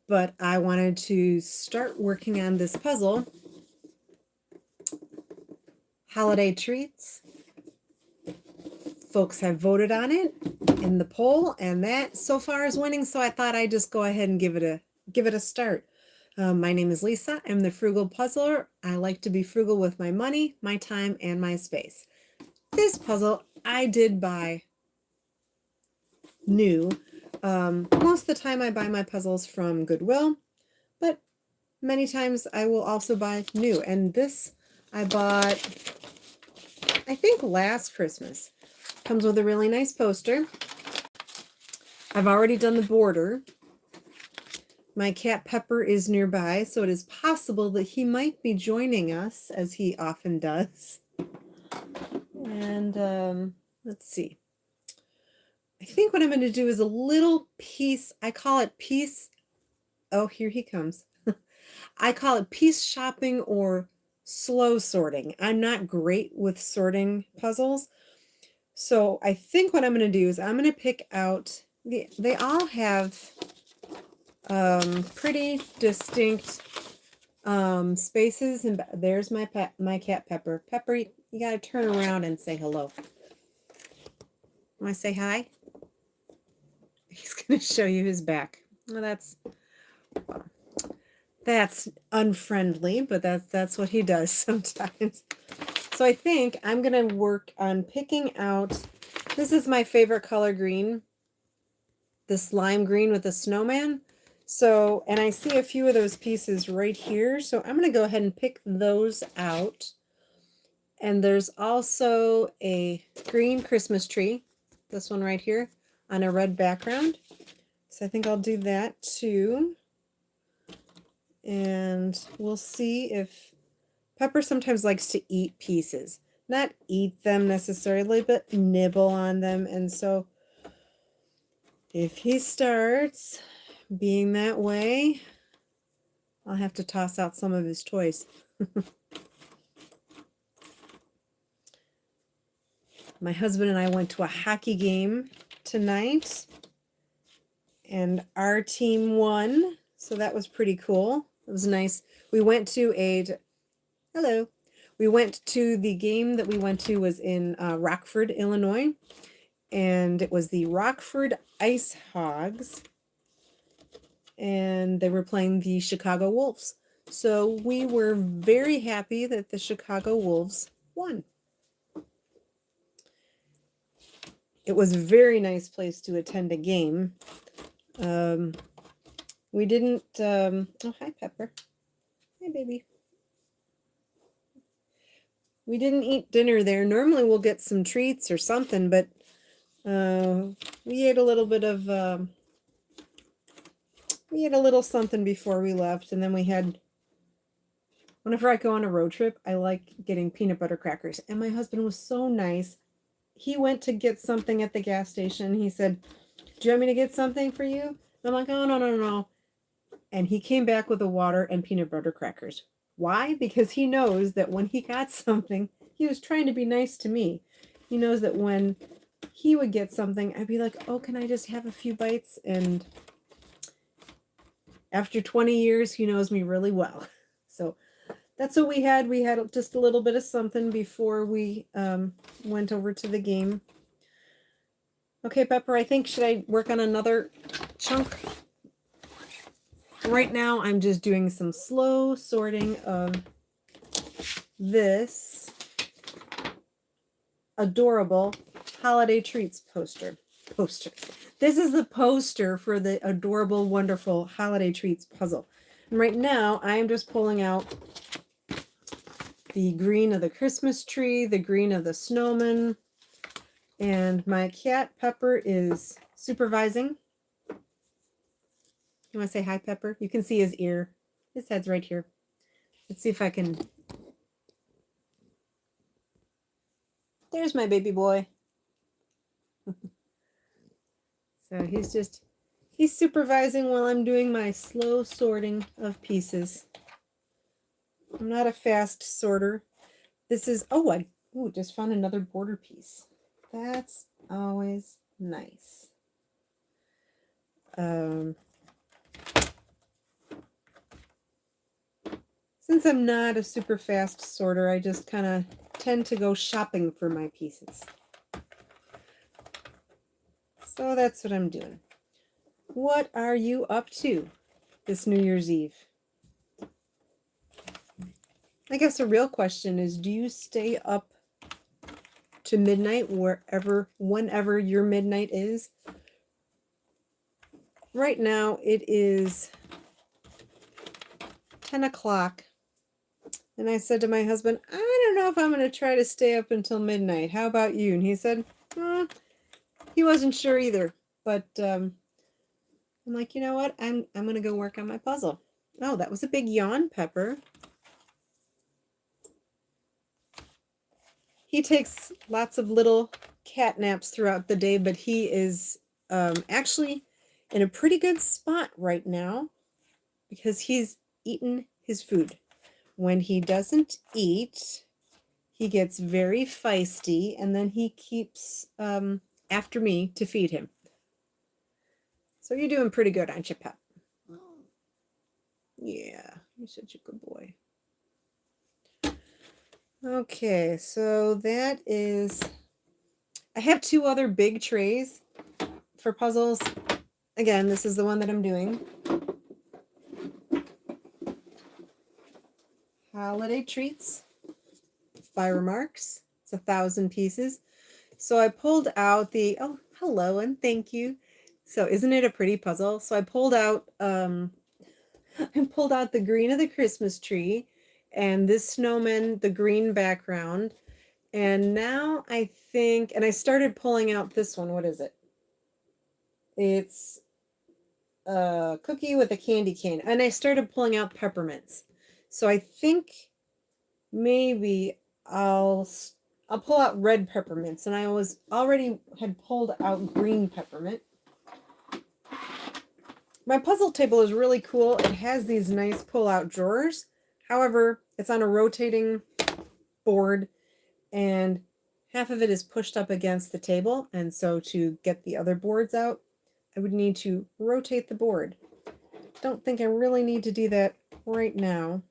but I wanted to start working on this puzzle. Holiday treats. Folks have voted on it in the poll, and that so far is winning. So I thought I'd just go ahead and give it a start. My name is Lisa. I'm the Frugal Puzzler. I like to be frugal with my money, my time, and my space. This puzzle I did buy new. Most of the time I buy my puzzles from Goodwill, but many times I will also buy new. And this I bought, I think, last Christmas. Comes with a really nice poster. I've already done the border. My cat Pepper is nearby, so it is possible that he might be joining us, as he often does. And let's see. I think what I'm going to do is a little piece. I call it piece. Oh, here he comes. I call it piece shopping or slow sorting. I'm not great with sorting puzzles. So I think what I'm going to do is I'm going to pick out, they all have pretty distinct spaces. And there's my cat Pepper. Pepper, you got to turn around and say hello. Want to say hi? He's going to show you his back. Well, that's unfriendly, but that's what he does sometimes. So I think I'm going to work on picking out, this is my favorite color green, the slime green with the snowman. So, and I see a few of those pieces right here. So I'm going to go ahead and pick those out. And there's also a green Christmas tree, this one right here, on a red background. So I think I'll do that too. And we'll see if Pepper sometimes likes to eat pieces. Not eat them necessarily, but nibble on them. And so if he starts being that way, I'll have to toss out some of his toys. My husband and I went to a hockey game tonight, and our team won, so that was pretty cool. It was nice. We went to hello. We went to the game that we went to was in Rockford, Illinois, and it was the Rockford Ice Hogs, and they were playing the Chicago Wolves. So we were very happy that the Chicago Wolves won. It was a very nice place to attend a game. We didn't, oh, hi, Pepper. Hi, baby. We didn't eat dinner there. Normally we'll get some treats or something, but we ate a little bit of, we ate a little something before we left, and then we had, whenever I go on a road trip, I like getting peanut butter crackers, and my husband was so nice. He went to get something at the gas station. He said, "Do you want me to get something for you?" And I'm like, "Oh, no. And he came back with a water and peanut butter crackers. Why? Because he knows that when he got something, he was trying to be nice to me. He knows that when he would get something, I'd be like, "Oh, can I just have a few bites?" And after 20 years, he knows me really well. So that's what we had. We had just a little bit of something before we went over to the game. Okay, Pepper, I think, should I work on another chunk? Right now, I'm just doing some slow sorting of this adorable holiday treats poster. This is the poster for the adorable, wonderful holiday treats puzzle. And right now, I am just pulling out the green of the Christmas tree, the green of the snowman, and my cat Pepper is supervising. You want to say hi, Pepper? You can see his ear. His head's right here. Let's see if I can. There's my baby boy. So he's supervising while I'm doing my slow sorting of pieces. I'm not a fast sorter. This is, I just found another border piece. That's always nice. Since I'm not a super fast sorter, I just kind of tend to go shopping for my pieces. So that's what I'm doing. What are you up to this New Year's Eve? I guess a real question is, do you stay up to midnight whenever your midnight is? Right now it is 10 o'clock. And I said to my husband, I don't know if I'm going to try to stay up until midnight. How about you? And he said, he wasn't sure either. But I'm like, you know what? I'm going to go work on my puzzle. Oh, that was a big yawn, Pepper. He takes lots of little cat naps throughout the day, but he is actually in a pretty good spot right now because he's eaten his food. When he doesn't eat, he gets very feisty, and then he keeps after me to feed him. So you're doing pretty good, aren't you, Pep? Yeah, you're such a good boy. Okay, so that is... I have 2 other big trays for puzzles. Again, this is the one that I'm doing. Holiday Treats by Remarks. It's 1,000 pieces. So I pulled out the... Oh, hello and thank you. So isn't it a pretty puzzle? So I pulled out the green of the Christmas tree and this snowman, the green background. And now I think, and I started pulling out this one. What is it? It's a cookie with a candy cane. And I started pulling out peppermints. So I think maybe I'll pull out red peppermints. And I already had pulled out green peppermint. My puzzle table is really cool. It has these nice pull-out drawers. However, it's on a rotating board and half of it is pushed up against the table. And so to get the other boards out, I would need to rotate the board. Don't think I really need to do that right now.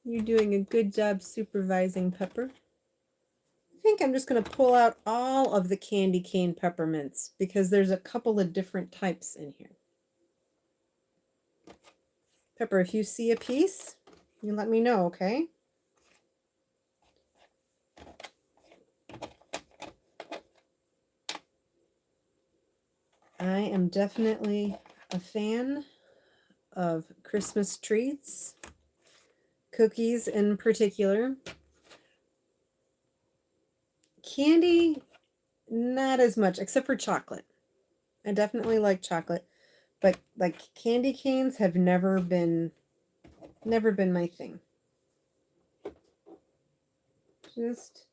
You're doing a good job supervising, Pepper. I think I'm just going to pull out all of the candy cane peppermints because there's a couple of different types in here. Pepper, if you see a piece, you let me know, okay? I am definitely a fan of Christmas treats, cookies in particular. Candy, not as much, except for chocolate. I definitely like chocolate, but like candy canes have never been my thing. Just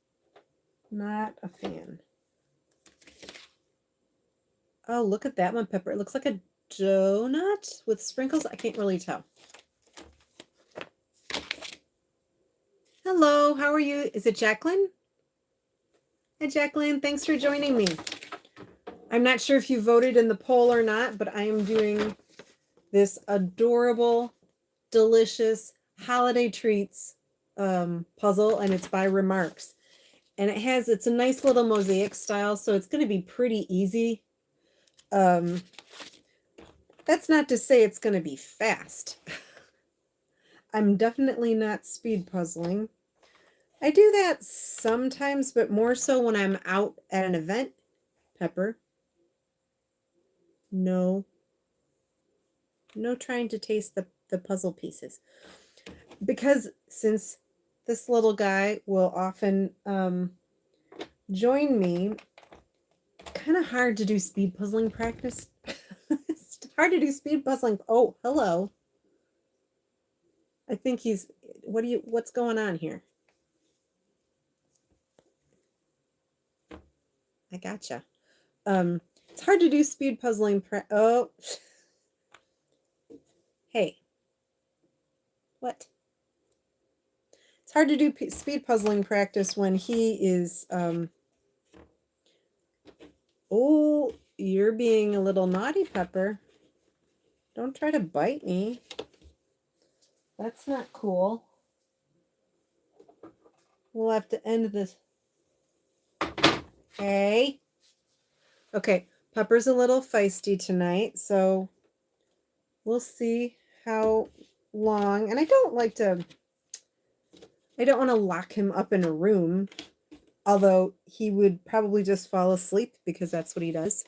not a fan. Oh, look at that one, Pepper. It looks like a donut with sprinkles. I can't really tell. Hello, how are you? Is it Jacqueline? Hi, Jacqueline. Thanks for joining me. I'm not sure if you voted in the poll or not, but I am doing this adorable, delicious holiday treats puzzle, and it's by Remarks. And it's a nice little mosaic style, so it's going to be pretty easy. That's not to say it's going to be fast. I'm definitely not speed puzzling. I do that sometimes, but more so when I'm out at an event. Pepper. No trying to taste the puzzle pieces. Because since this little guy will often join me, it's kind of hard to do speed puzzling practice. It's hard to do speed puzzling. Oh, hello. I think what's going on here? I gotcha. It's hard to do speed puzzling. Oh. Hey. What? It's hard to do speed puzzling practice when he is, oh, you're being a little naughty, Pepper. Don't try to bite me. That's not cool. We'll have to end this. Hey. Okay, Pepper's a little feisty tonight, so we'll see how long. And I don't want to lock him up in a room, although he would probably just fall asleep because that's what he does.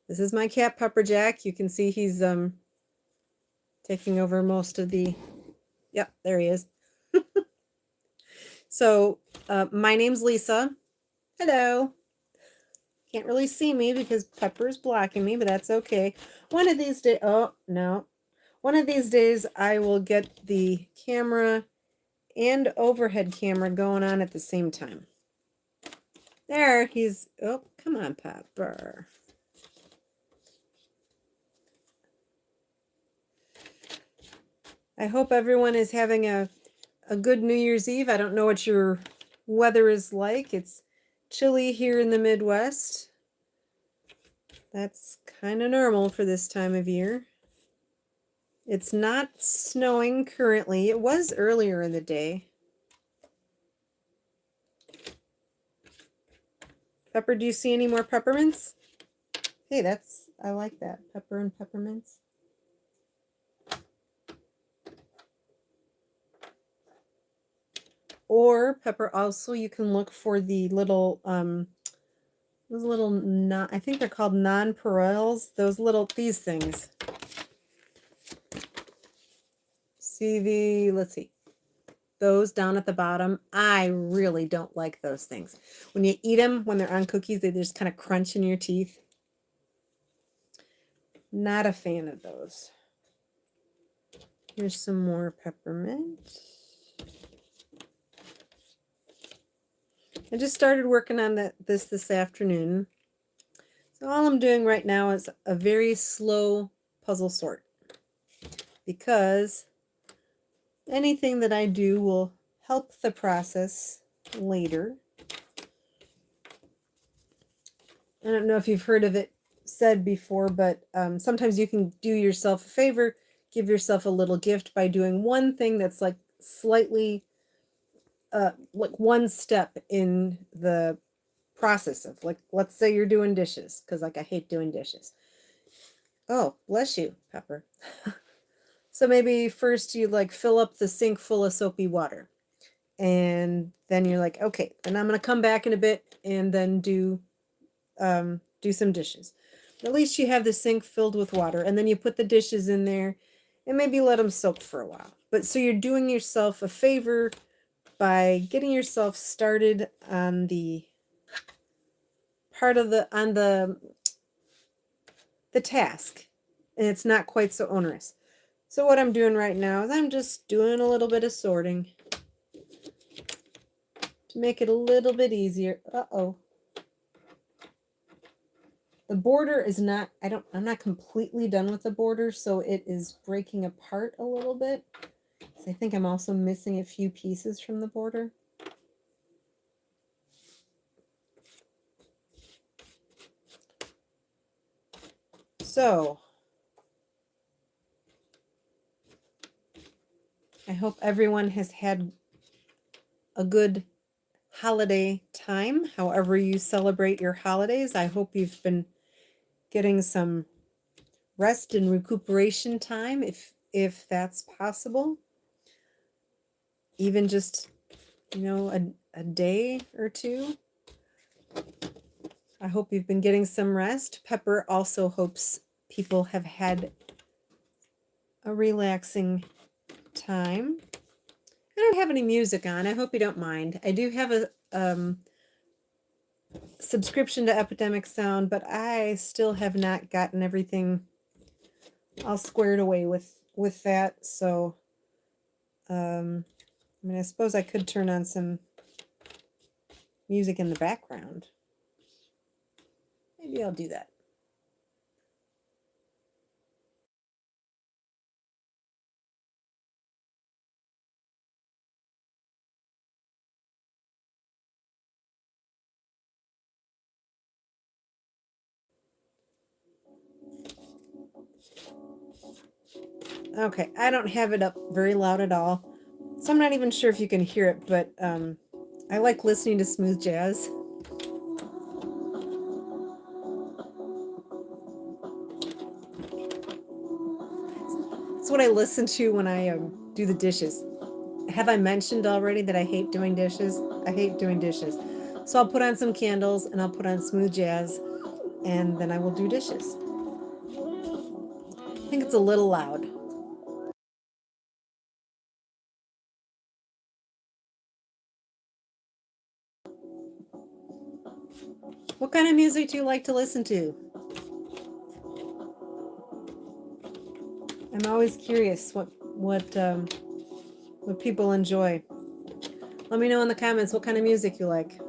This is my cat, Pepper Jack. You can see he's taking over most of the... Yep, there he is. So, my name's Lisa. Hello. Can't really see me because Pepper's blocking me, but that's okay. One of these days... Oh, no. One of these days, I will get the camera and overhead camera going on at the same time. There, he's... Oh, come on, Pepper. I hope everyone is having a good New Year's Eve. I don't know what your weather is like. It's chilly here in the Midwest. That's kind of normal for this time of year. It's not snowing currently. It was earlier in the day. Pepper, do you see any more peppermints? Hey, I like that. Pepper and peppermints. Or, Pepper, also you can look for the little, those little, I think they're called nonpareils. These things. Let's see. Those down at the bottom. I really don't like those things. When you eat them, when they're on cookies, they just kind of crunch in your teeth. Not a fan of those. Here's some more peppermint. I just started working on this afternoon. So all I'm doing right now is a very slow puzzle sort, because anything that I do will help the process later. I don't know if you've heard of it said before, but sometimes you can do yourself a favor, give yourself a little gift by doing one thing that's like slightly like one step in the process of, like, let's say you're doing dishes, because like I hate doing dishes. Oh, bless you, Pepper. So maybe first you like fill up the sink full of soapy water, and then you're like, okay, then I'm gonna come back in a bit and then do some dishes. But at least you have the sink filled with water, and then you put the dishes in there and maybe let them soak for a while. But so you're doing yourself a favor by getting yourself started on the part of the task, and it's not quite so onerous. So what I'm doing right now is I'm just doing a little bit of sorting to make it a little bit easier. Uh-oh. The border is not, I'm not completely done with the border, so it is breaking apart a little bit. So I think I'm also missing a few pieces from the border. So I hope everyone has had a good holiday time, however you celebrate your holidays. I hope you've been getting some rest and recuperation time, if that's possible. Even just, a day or two. I hope you've been getting some rest. Pepper also hopes people have had a relaxing time. I don't have any music on. I hope you don't mind. I do have a subscription to Epidemic Sound, but I still have not gotten everything all squared away with that. So, I suppose I could turn on some music in the background. Maybe I'll do that. Okay, I don't have it up very loud at all, so I'm not even sure if you can hear it, but I like listening to smooth jazz. It's what I listen to when I do the dishes. Have I mentioned already that I hate doing dishes? I hate doing dishes. So I'll put on some candles and I'll put on smooth jazz and then I will do dishes. I think it's a little loud. What kind of music do you like to listen to? I'm always curious what people enjoy. Let me know in the comments what kind of music you like.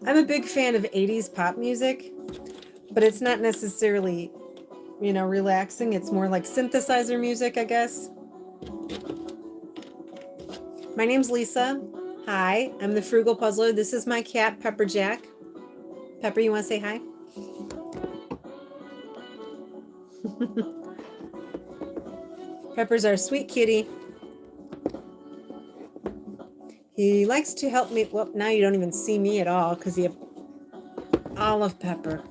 I'm a big fan of 80s pop music, but it's not necessarily, relaxing. It's more like synthesizer music, I guess. My name's Lisa. Hi, I'm the Frugal Puzzler. This is my cat, Pepper Jack. Pepper, you want to say hi? Pepper's our sweet kitty. He likes to help me. Well, now you don't even see me at all because you have all of Pepper.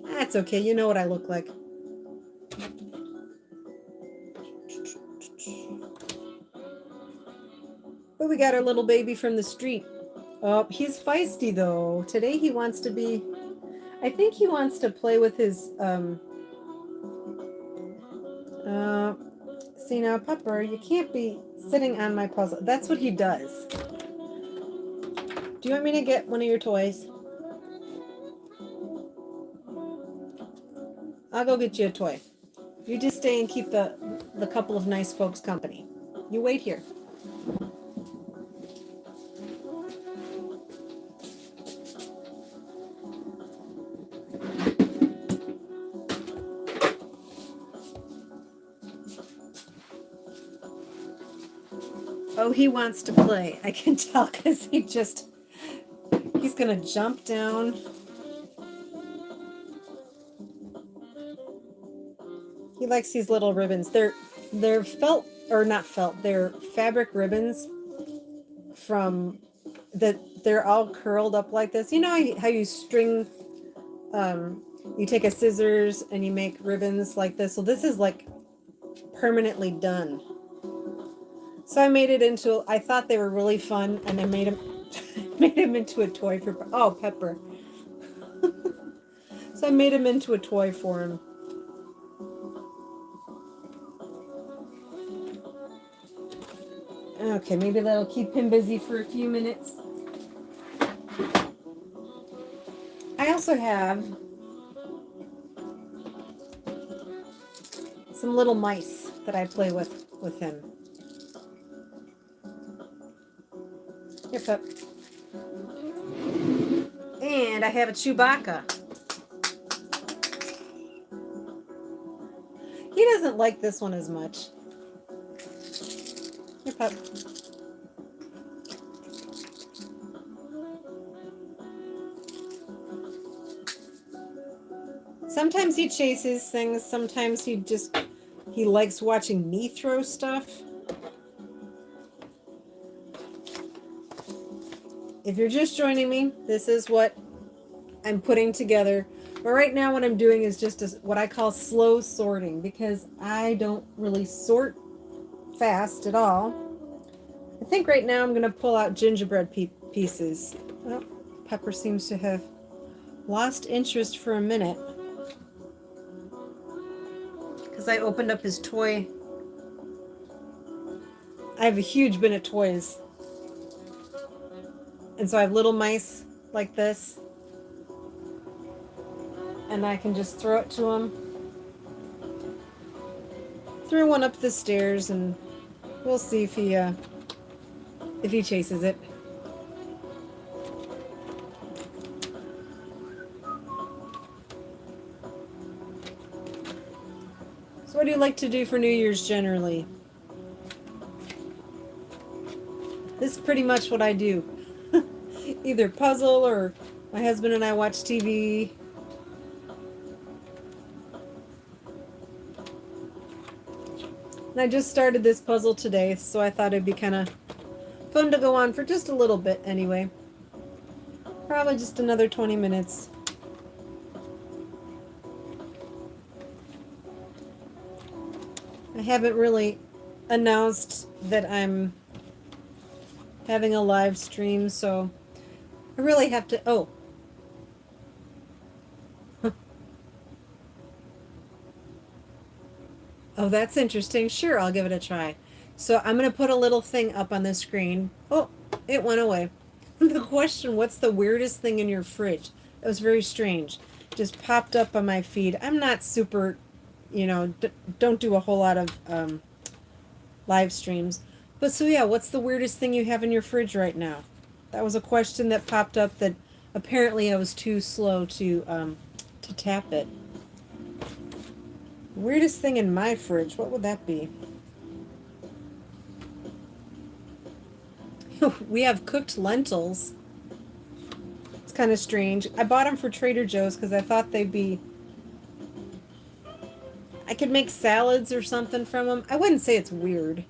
That's okay. You know what I look like. But we got our little baby from the street. Oh, he's feisty though. Today he wants to be, I think he wants to play with his, see now, Pepper, you can't be sitting on my puzzle. That's what he does. Do you want me to get one of your toys? I'll go get you a toy. You just stay and keep the couple of nice folks company. You wait here. Oh, he wants to play. I can tell because he's going to jump down. He likes these little ribbons. They're felt, or not felt, they're fabric ribbons from that they're all curled up like this. You know how you string, you take a scissors and you make ribbons like this. So this is like permanently done. So I made it into, I thought they were really fun, and I made him into a toy for, oh, Pepper. So I made him into a toy for him. Okay, maybe that'll keep him busy for a few minutes. I also have some little mice that I play with him. Here, Pep. And I have a Chewbacca. He doesn't like this one as much. Here, Pep. Sometimes he chases things. Sometimes he likes watching me throw stuff. If you're just joining me, this is what I'm putting together. But right now what I'm doing is just what I call slow sorting, because I don't really sort fast at all. I think right now I'm going to pull out gingerbread pieces. Oh, Pepper seems to have lost interest for a minute because I opened up his toy. I have a huge bin of toys. And so I have little mice like this. And I can just throw it to him. Threw one up the stairs, and we'll see if he chases it. So what do you like to do for New Year's generally? This is pretty much what I do. Either puzzle, or my husband and I watch TV. And I just started this puzzle today, so I thought it'd be kind of fun to go on for just a little bit anyway. Probably just another 20 minutes. I haven't really announced that I'm having a live stream, so I really have to. Oh. Oh, that's interesting. Sure, I'll give it a try. So I'm going to put a little thing up on the screen. Oh, it went away. The question, what's the weirdest thing in your fridge? That was very strange. Just popped up on my feed. I'm not super, don't do a whole lot of live streams. But so yeah, what's the weirdest thing you have in your fridge right now? That was a question that popped up that apparently I was too slow to tap it. Weirdest thing in my fridge, what would that be? We have cooked lentils. It's kind of strange. I bought them for Trader Joe's because I thought they'd be... I could make salads or something from them. I wouldn't say it's weird.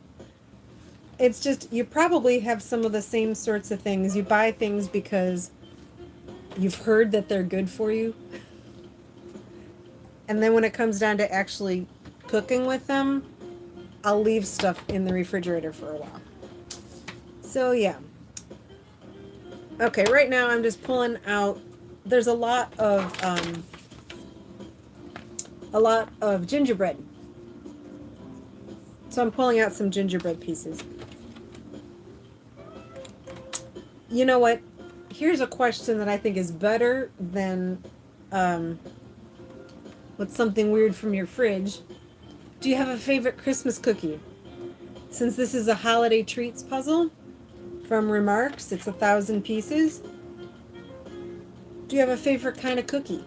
It's just, you probably have some of the same sorts of things. You buy things because you've heard that they're good for you. And then when it comes down to actually cooking with them, I'll leave stuff in the refrigerator for a while. So yeah. Okay, right now I'm just pulling out, there's a lot of gingerbread. So I'm pulling out some gingerbread pieces. You know what? Here's a question that I think is better than what's something weird from your fridge. Do you have a favorite Christmas cookie? Since this is a holiday treats puzzle from Remarks, it's 1,000 pieces. Do you have a favorite kind of cookie?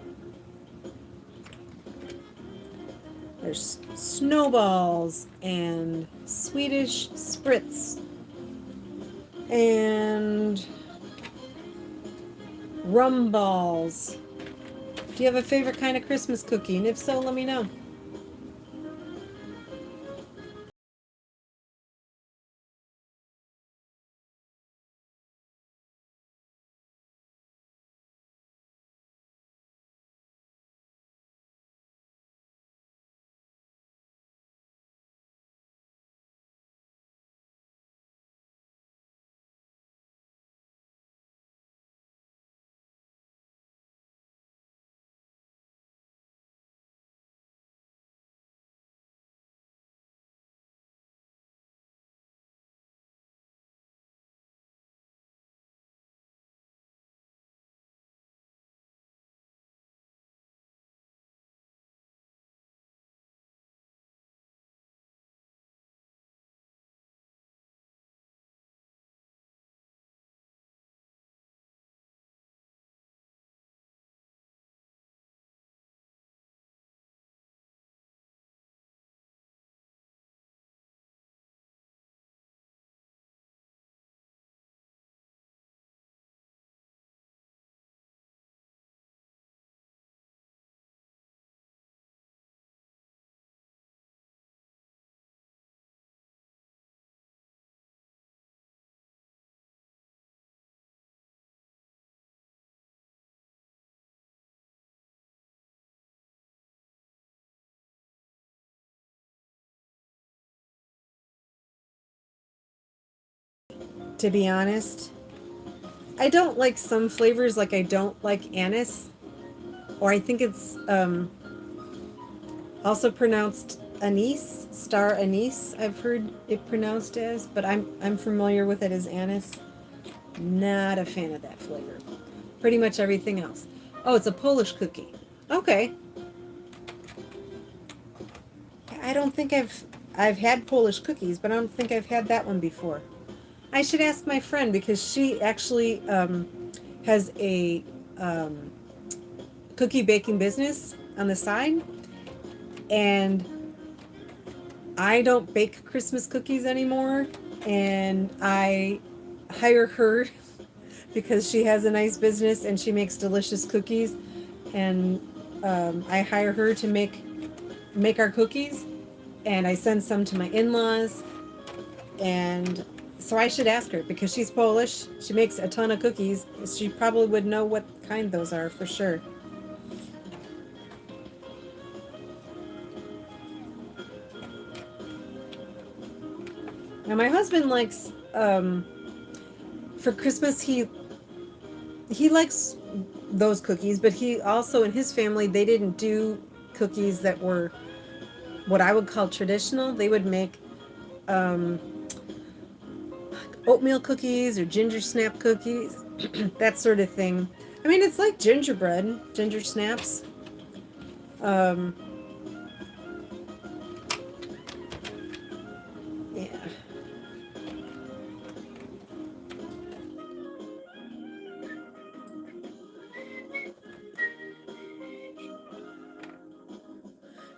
There's snowballs and Swedish spritz and rum balls. Do you have a favorite kind of Christmas cookie? And if so, let me know. To be honest, I don't like some flavors, like I don't like anise, or I think it's also pronounced anise, star anise. I've heard it pronounced as, but I'm familiar with it as anise. Not a fan of that flavor. Pretty much everything else. Oh, it's a Polish cookie. Okay. I don't think I've had Polish cookies, but I don't think I've had that one before. I should ask my friend because she actually has a cookie baking business on the side, and I don't bake Christmas cookies anymore, and I hire her because she has a nice business and she makes delicious cookies, and I hire her to make our cookies, and I send some to my in-laws. And so I should ask her because she's Polish. She makes a ton of cookies. She probably would know what kind those are for sure. Now my husband likes for Christmas he likes those cookies, but he also in his family they didn't do cookies that were what I would call traditional. They would make oatmeal cookies or ginger snap cookies, that sort of thing. I mean, it's like gingerbread, ginger snaps. Yeah.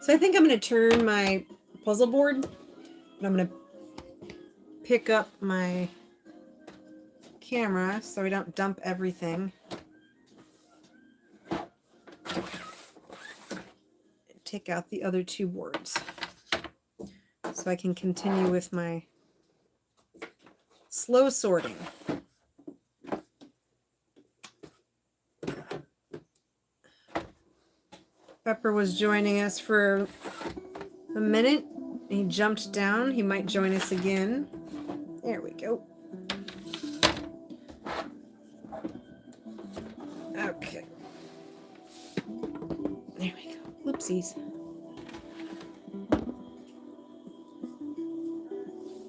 So I think I'm going to turn my puzzle board, and I'm going to pick up my camera so I don't dump everything. Take out the other two boards so I can continue with my slow sorting. Pepper was joining us for a minute. He jumped down. He might join us again. There we go. Okay. There we go. Whoopsies.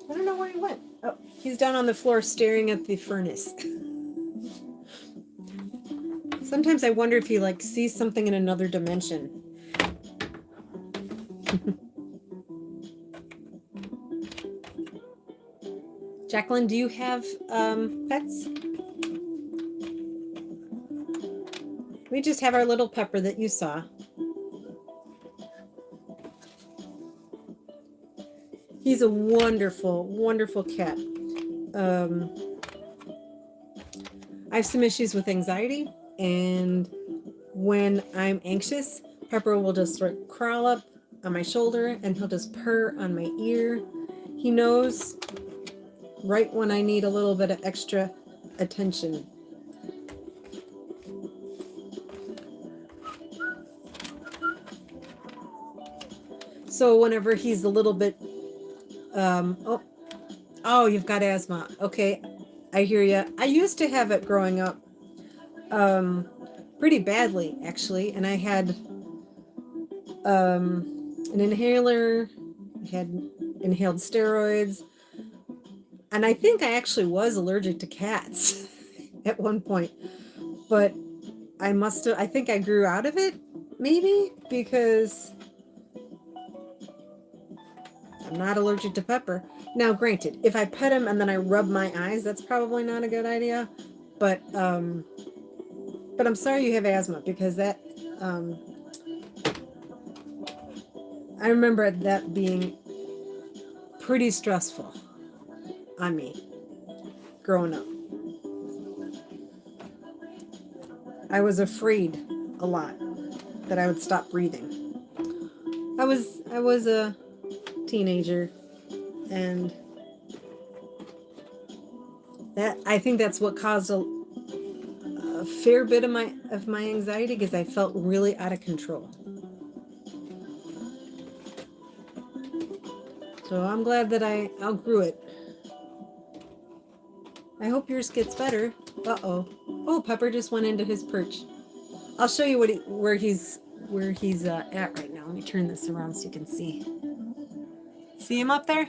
I don't know where he went. Oh, he's down on the floor staring at the furnace. Sometimes I wonder if he like sees something in another dimension. Jacqueline, do you have pets? We just have our little Pepper that you saw. He's a wonderful, wonderful cat. I have some issues with anxiety, and when I'm anxious, Pepper will just sort of crawl up on my shoulder and he'll just purr on my ear. He knows right when I need a little bit of extra attention. So whenever he's a little bit, oh, you've got asthma. Okay, I hear you. I used to have it growing up, pretty badly actually, and I had an inhaler. I had inhaled steroids, and I think I actually was allergic to cats at one point, but I think I grew out of it, maybe, because I'm not allergic to Pepper. Now, granted, if I pet him and then I rub my eyes, that's probably not a good idea, but I'm sorry you have asthma, because that, I remember that being pretty stressful on me growing up. I was afraid a lot that I would stop breathing. I was a teenager, and that I think that's what caused a fair bit of my anxiety, because I felt really out of control. So I'm glad that I outgrew it. I hope yours gets better. Uh-oh. Oh, Pepper just went into his perch. I'll show you where he's at right now. Let me turn this around so you can see. See him up there?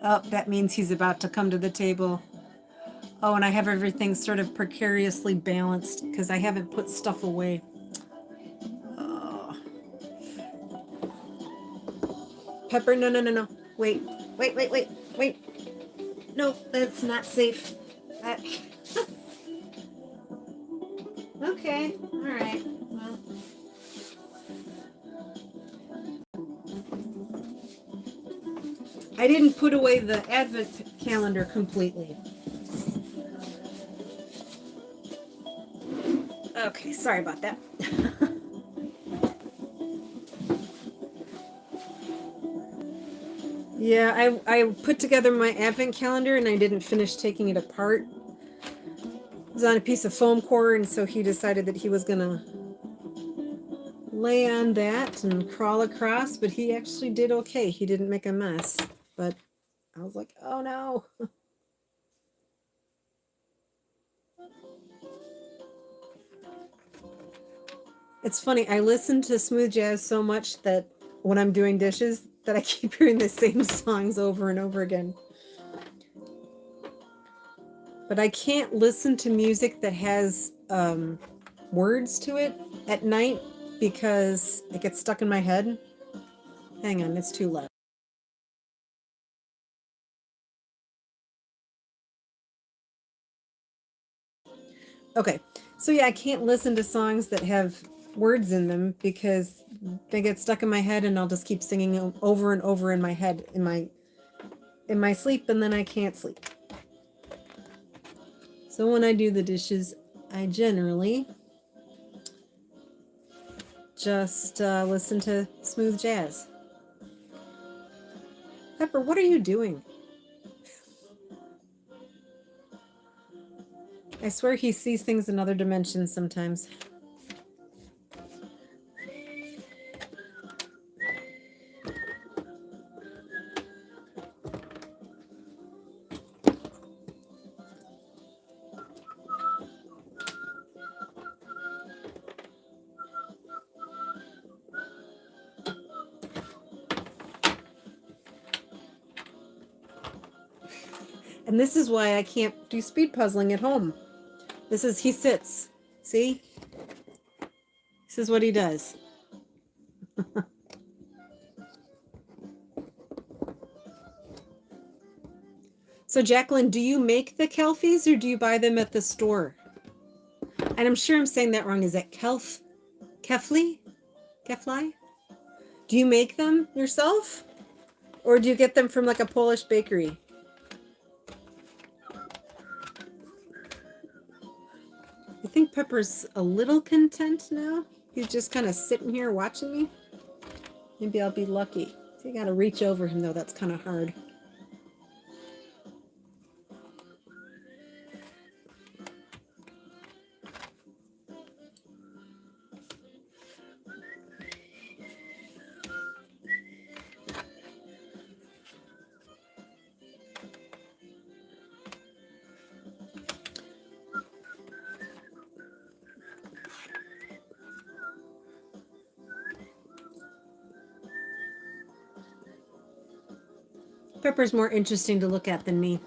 Oh, that means he's about to come to the table. Oh, and I have everything sort of precariously balanced because I haven't put stuff away. Oh. Pepper, no. Wait. No, that's not safe. Okay, all right. Well. I didn't put away the advent calendar completely. Okay, sorry about that. Yeah, I put together my advent calendar and I didn't finish taking it apart. It was on a piece of foam core, and so he decided that he was gonna lay on that and crawl across, but he actually did okay. He didn't make a mess, but I was like, oh no. It's funny, I listen to smooth jazz so much that when I'm doing dishes that I keep hearing the same songs over and over again. But I can't listen to music that has words to it at night because it gets stuck in my head. Hang on, it's too loud. Okay, so yeah, I can't listen to songs that have words in them because they get stuck in my head, and I'll just keep singing them over and over in my head in my sleep, and then I can't sleep. So when I do the dishes, I generally just listen to smooth jazz. Pepper, what are you doing? I swear he sees things in other dimensions sometimes. And this is why I can't do speed puzzling at home. He sits. See? This is what he does. So Jacqueline, do you make the kelfies or do you buy them at the store? And I'm sure I'm saying that wrong. Is that kefli? Kefli? Do you make them yourself? Or do you get them from like a Polish bakery? I think Pepper's a little content now. He's just kind of sitting here watching me. Maybe I'll be lucky. So you got to reach over him, though. That's kind of hard. Pepper's more interesting to look at than me.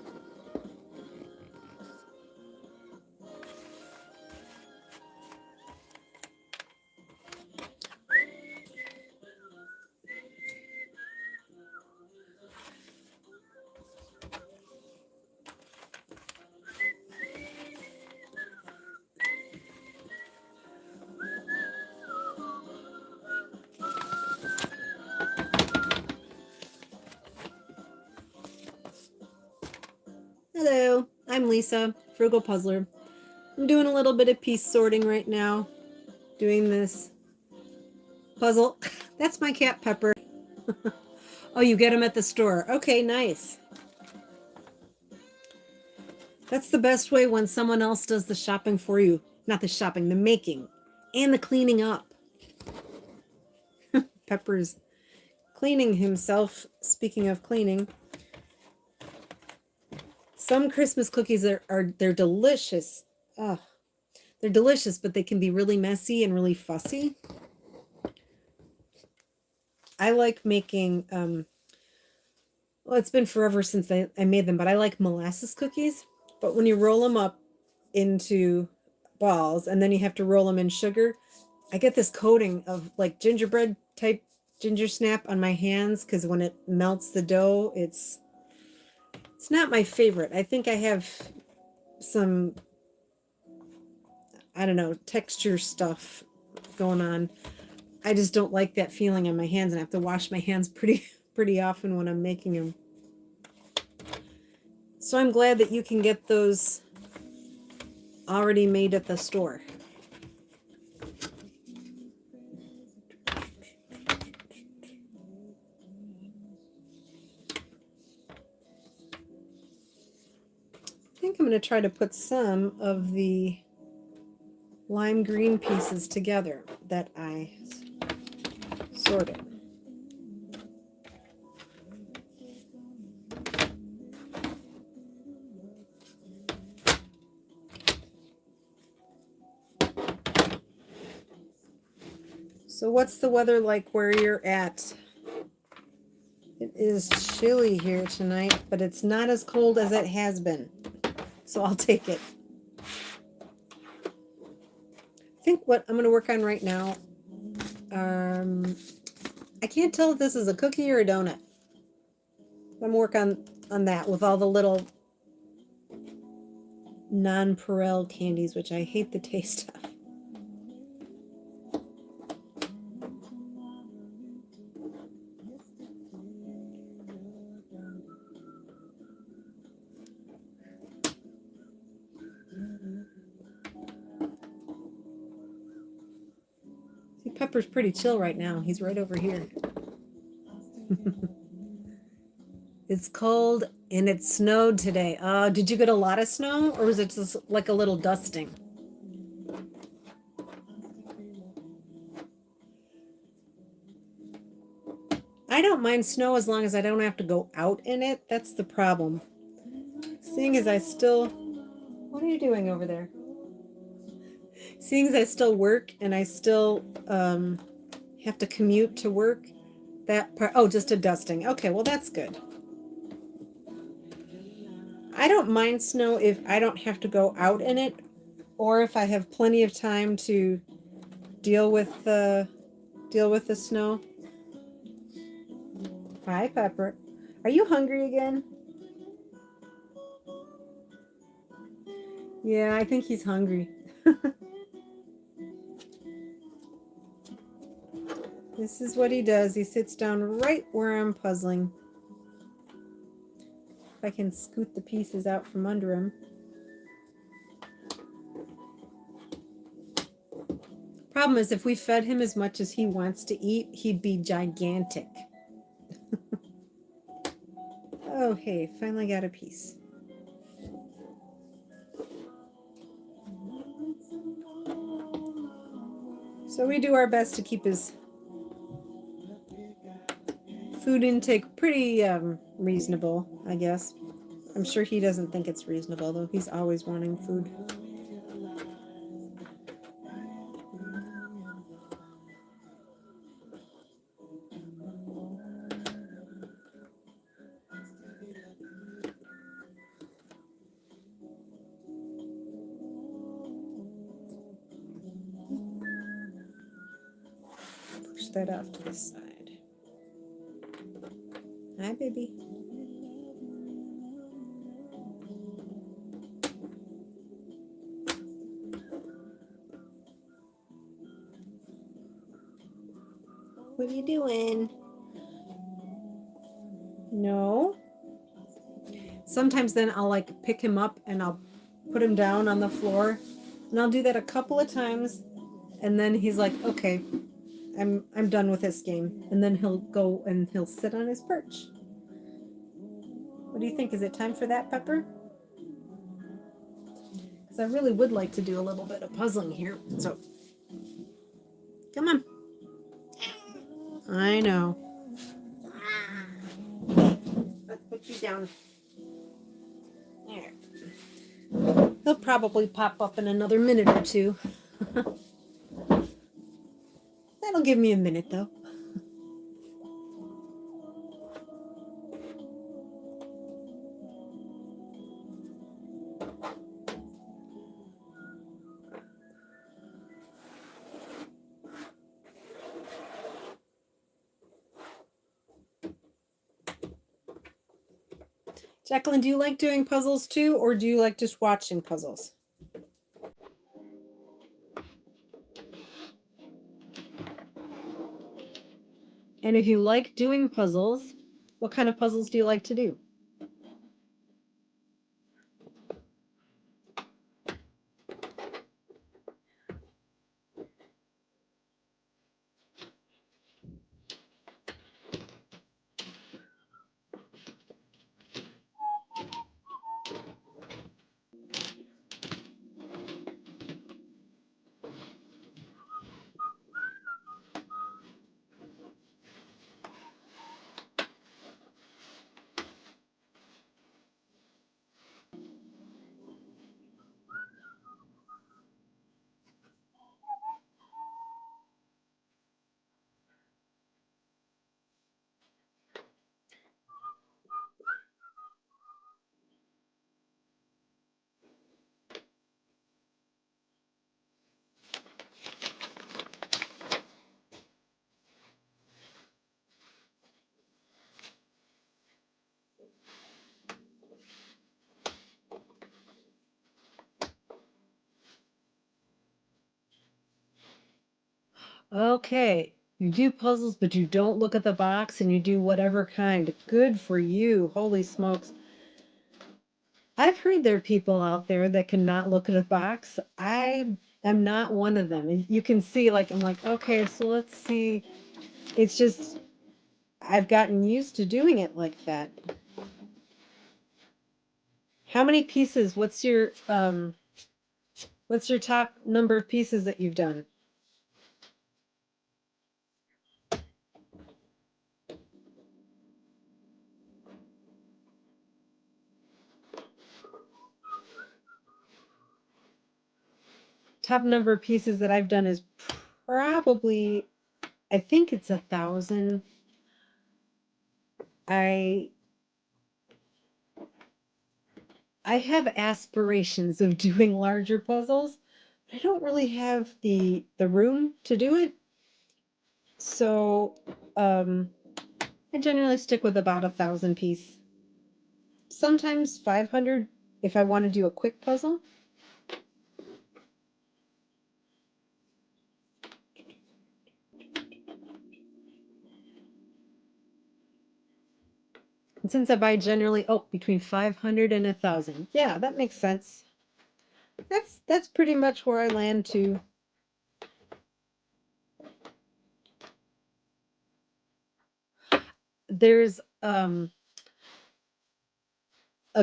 Hello, I'm Lisa, Frugal Puzzler. I'm doing a little bit of piece sorting right now. Doing this puzzle. That's my cat, Pepper. Oh, you get them at the store. Okay, nice. That's the best way when someone else does the shopping for you. Not the shopping, the making and the cleaning up. Pepper's cleaning himself. Speaking of cleaning, some Christmas cookies they're delicious. They're delicious, but they can be really messy and really fussy. I like making well, it's been forever since I made them, but I like molasses cookies. But when you roll them up into balls and then you have to roll them in sugar, I get this coating of like gingerbread type ginger snap on my hands because when it melts the dough, it's not my favorite. I think I have some, I don't know, texture stuff going on. I just don't like that feeling on my hands, and I have to wash my hands pretty often when I'm making them. So I'm glad that you can get those already made at the store. going to try to put some of the lime green pieces together that I sorted. So what's the weather like where you're at? It is chilly here tonight, but it's not as cold as it has been. So I'll take it. I think what I'm going to work on right now, I can't tell if this is a cookie or a donut. I'm going to work on that with all the little nonpareil candies, which I hate the taste of. See, Pepper's pretty chill right now. He's right over here. It's cold and it snowed today. Did you get a lot of snow or was it just like a little dusting? I don't mind snow as long as I don't have to go out in it. That's the problem. Seeing as I still... What are you doing over there? Seeing as I still work and I still have to commute to work, that part... Oh, just a dusting. Okay, well, that's good. I don't mind snow if I don't have to go out in it or if I have plenty of time to deal with the snow. Hi, Pepper. Are you hungry again? Yeah, I think he's hungry. This is what he does. He sits down right where I'm puzzling. If I can scoot the pieces out from under him. Problem is, if we fed him as much as he wants to eat, he'd be gigantic. Oh, hey, finally got a piece. So we do our best to keep his food intake pretty reasonable, I guess. I'm sure he doesn't think it's reasonable, though. He's always wanting food. Push that off to the side. Hi, baby. What are you doing? No. Sometimes then I'll like pick him up and I'll put him down on the floor. And I'll do that a couple of times. And then he's like, okay, I'm done with this game. And then he'll go and he'll sit on his perch. What do you think? Is it time for that, Pepper? Because I really would like to do a little bit of puzzling here. So, come on. I know. Let's put you down. There. He'll probably pop up in another minute or two. That'll give me a minute, though. Jacqueline, do you like doing puzzles too, or do you like just watching puzzles? And if you like doing puzzles, what kind of puzzles do you like to do? Okay. You do puzzles, but you don't look at the box and you do whatever kind. Good for you. Holy smokes. I've heard there are people out there that cannot look at a box. I am not one of them. And you can see, like, I'm like, okay, so let's see. It's just, I've gotten used to doing it like that. How many pieces? What's your top number of pieces that you've done? Top number of pieces that I've done is probably, I think it's 1,000. I I have aspirations of doing larger puzzles. I don't really have the room to do it. So I generally stick with about 1,000 piece. Sometimes 500 if I want to do a quick puzzle. And since I buy generally between 500 and 1,000. Yeah, that makes sense. That's pretty much where I land too. There's a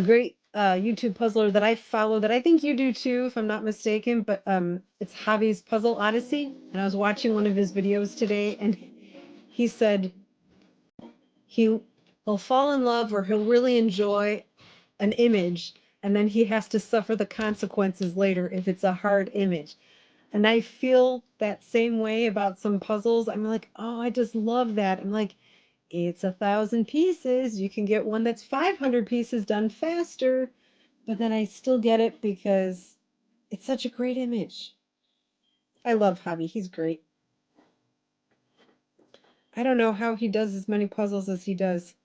great YouTube puzzler that I follow that I think you do too, if I'm not mistaken. But it's Javi's Puzzle Odyssey, and I was watching one of his videos today, and he said he'll fall in love or he'll really enjoy an image, and then he has to suffer the consequences later if it's a hard image. And I feel that same way about some puzzles. I'm like, oh, I just love that. I'm like, it's 1,000 pieces. You can get one that's 500 pieces done faster, but then I still get it because it's such a great image. I love Javi. He's great. I don't know how he does as many puzzles as he does.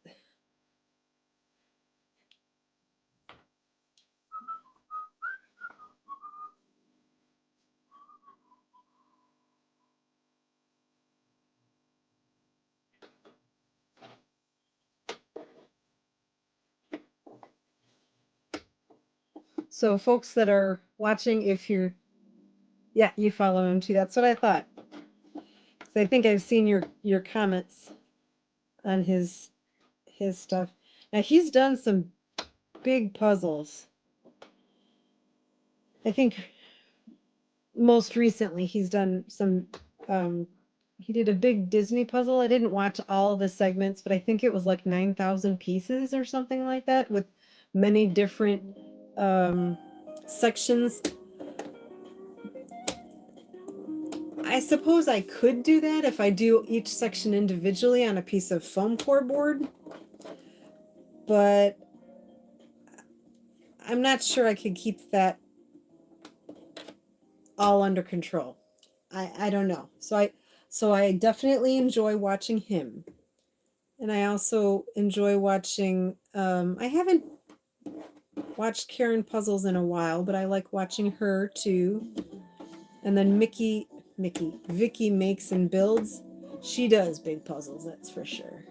So, folks that are watching, if you're, yeah, you follow him too. That's what I thought. So I think I've seen your comments on his stuff. Now he's done some big puzzles. I think most recently he's done some he did a big Disney puzzle. I didn't watch all the segments, but I think it was like 9,000 pieces or something like that with many different sections. I suppose I could do that if I do each section individually on a piece of foam core board, but I'm not sure I could keep that all under control. I don't know. So I definitely enjoy watching him. And I also enjoy watching I haven't watched Karen puzzles in a while, but I like watching her too. And then Vicky makes and builds. She does big puzzles, that's for sure.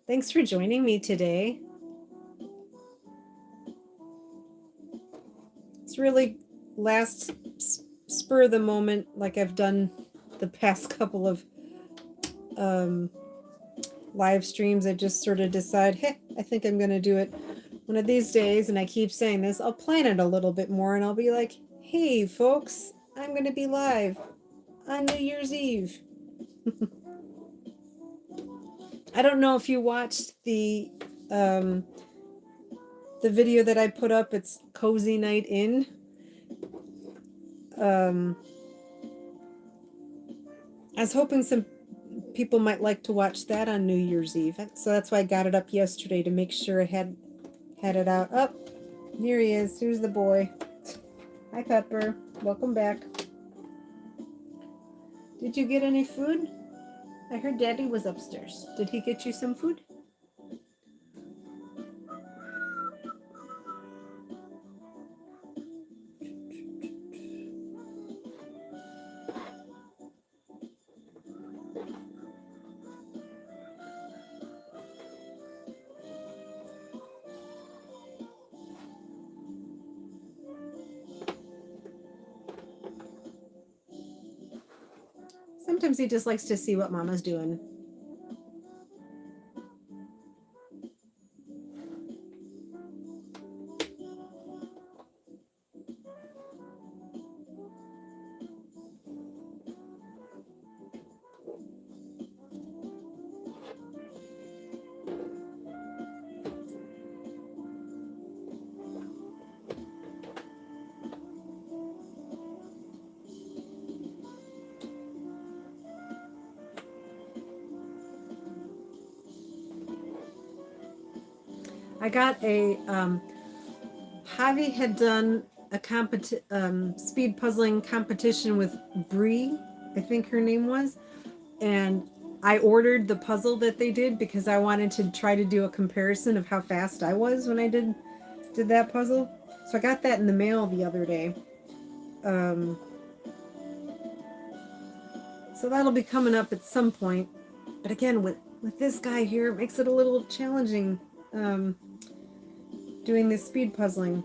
Thanks for joining me today. It's really last spur of the moment, like I've done the past couple of live streams. I just sort of decide, hey, I think I'm going to do it one of these days. And I keep saying this, I'll plan it a little bit more and I'll be like, hey, folks, I'm going to be live on New Year's Eve. I don't know if you watched the video that I put up. It's Cozy Night In. I was hoping some people might like to watch that on New Year's Eve. So that's why I got it up yesterday to make sure I had it out. Here he is. Here's the boy. Hi, Pepper. Welcome back. Did you get any food? I heard Daddy was upstairs. Did he get you some food? Sometimes he just likes to see what Mama's doing. I got a Javi had done a speed puzzling competition with Bree, I think her name was, and I ordered the puzzle that they did because I wanted to try to do a comparison of how fast I was when I did that puzzle. So I got that in the mail the other day. So that'll be coming up at some point. But again, with this guy here, it makes it a little challenging doing this speed puzzling.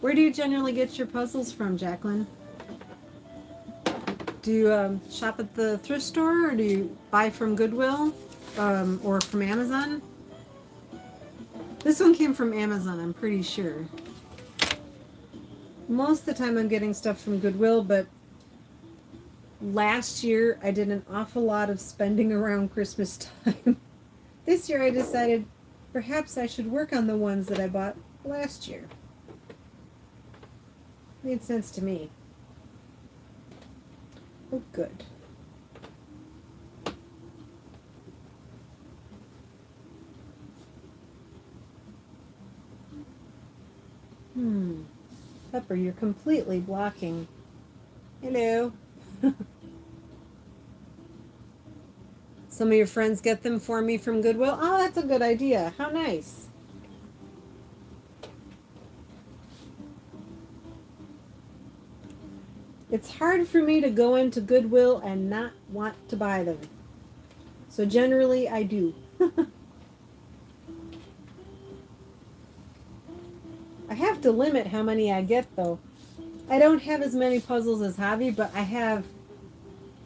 Where do you generally get your puzzles from, Jacqueline? Do you shop at the thrift store, or do you buy from Goodwill or from Amazon? This one came from Amazon, I'm pretty sure. Most of the time I'm getting stuff from Goodwill, but last year I did an awful lot of spending around Christmas time. This year I decided perhaps I should work on the ones that I bought last year. Made sense to me. Oh, good. Pepper, you're completely blocking. Hello. Some of your friends get them for me from Goodwill. Oh, that's a good idea. How nice. It's hard for me to go into Goodwill and not want to buy them. So generally I do. I have to limit how many I get though. I don't have as many puzzles as Javi, but I have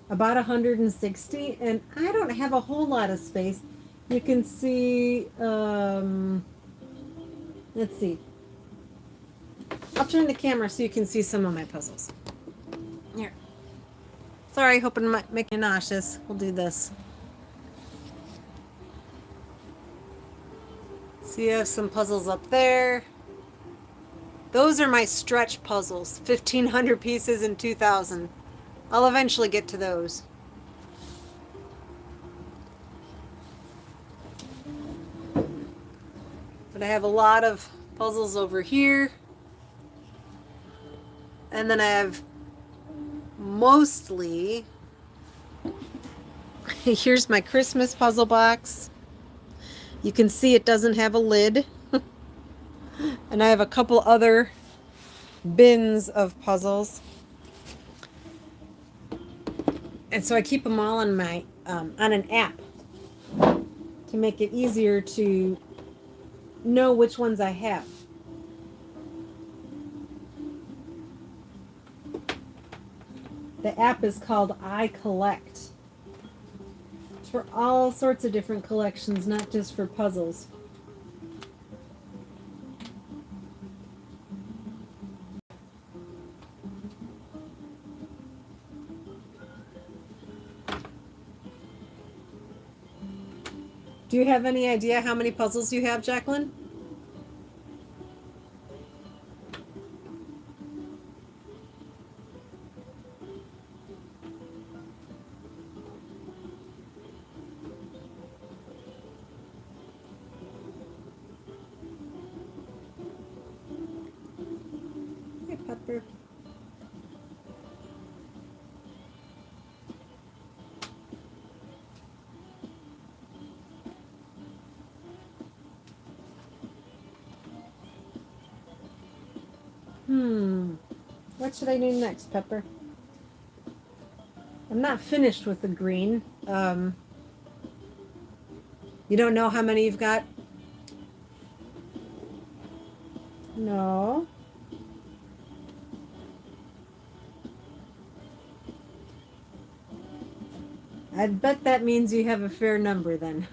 about 160 and I don't have a whole lot of space. You can see, let's see. I'll turn the camera so you can see some of my puzzles. Here. Sorry, hoping to make you nauseous. We'll do this. So you have some puzzles up there. Those are my stretch puzzles, 1,500 pieces in 2,000. I'll eventually get to those. But I have a lot of puzzles over here. And then I have mostly, here's my Christmas puzzle box. You can see it doesn't have a lid. And I have a couple other bins of puzzles. And so I keep them all on my on an app to make it easier to know which ones I have. The app is called I Collect. It's for all sorts of different collections, not just for puzzles. Do you have any idea how many puzzles you have, Jacqueline? Hey, Pepper. What should I do next, Pepper? I'm not finished with the green. You don't know how many you've got? No. I bet that means you have a fair number then.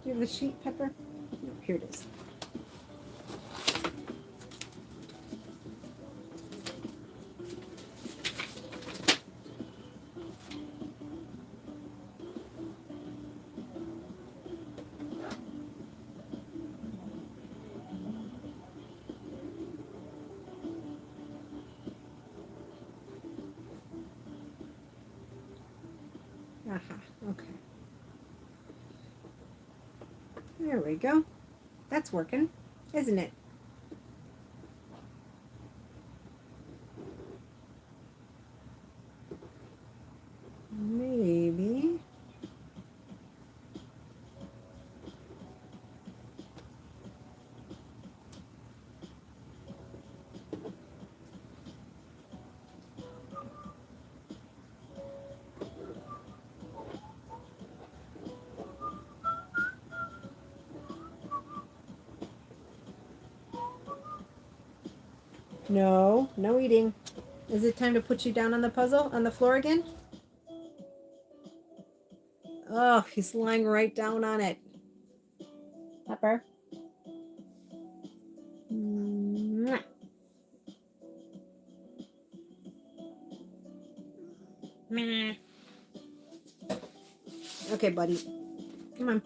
Do you have the sheet, Pepper? No, here it is. Okay. There we go. That's working, isn't it? Maybe. No, no eating. Is it time to put you down on the puzzle, on the floor again? Oh, he's lying right down on it. Pepper. Mwah. Meh. Okay, buddy. Come on.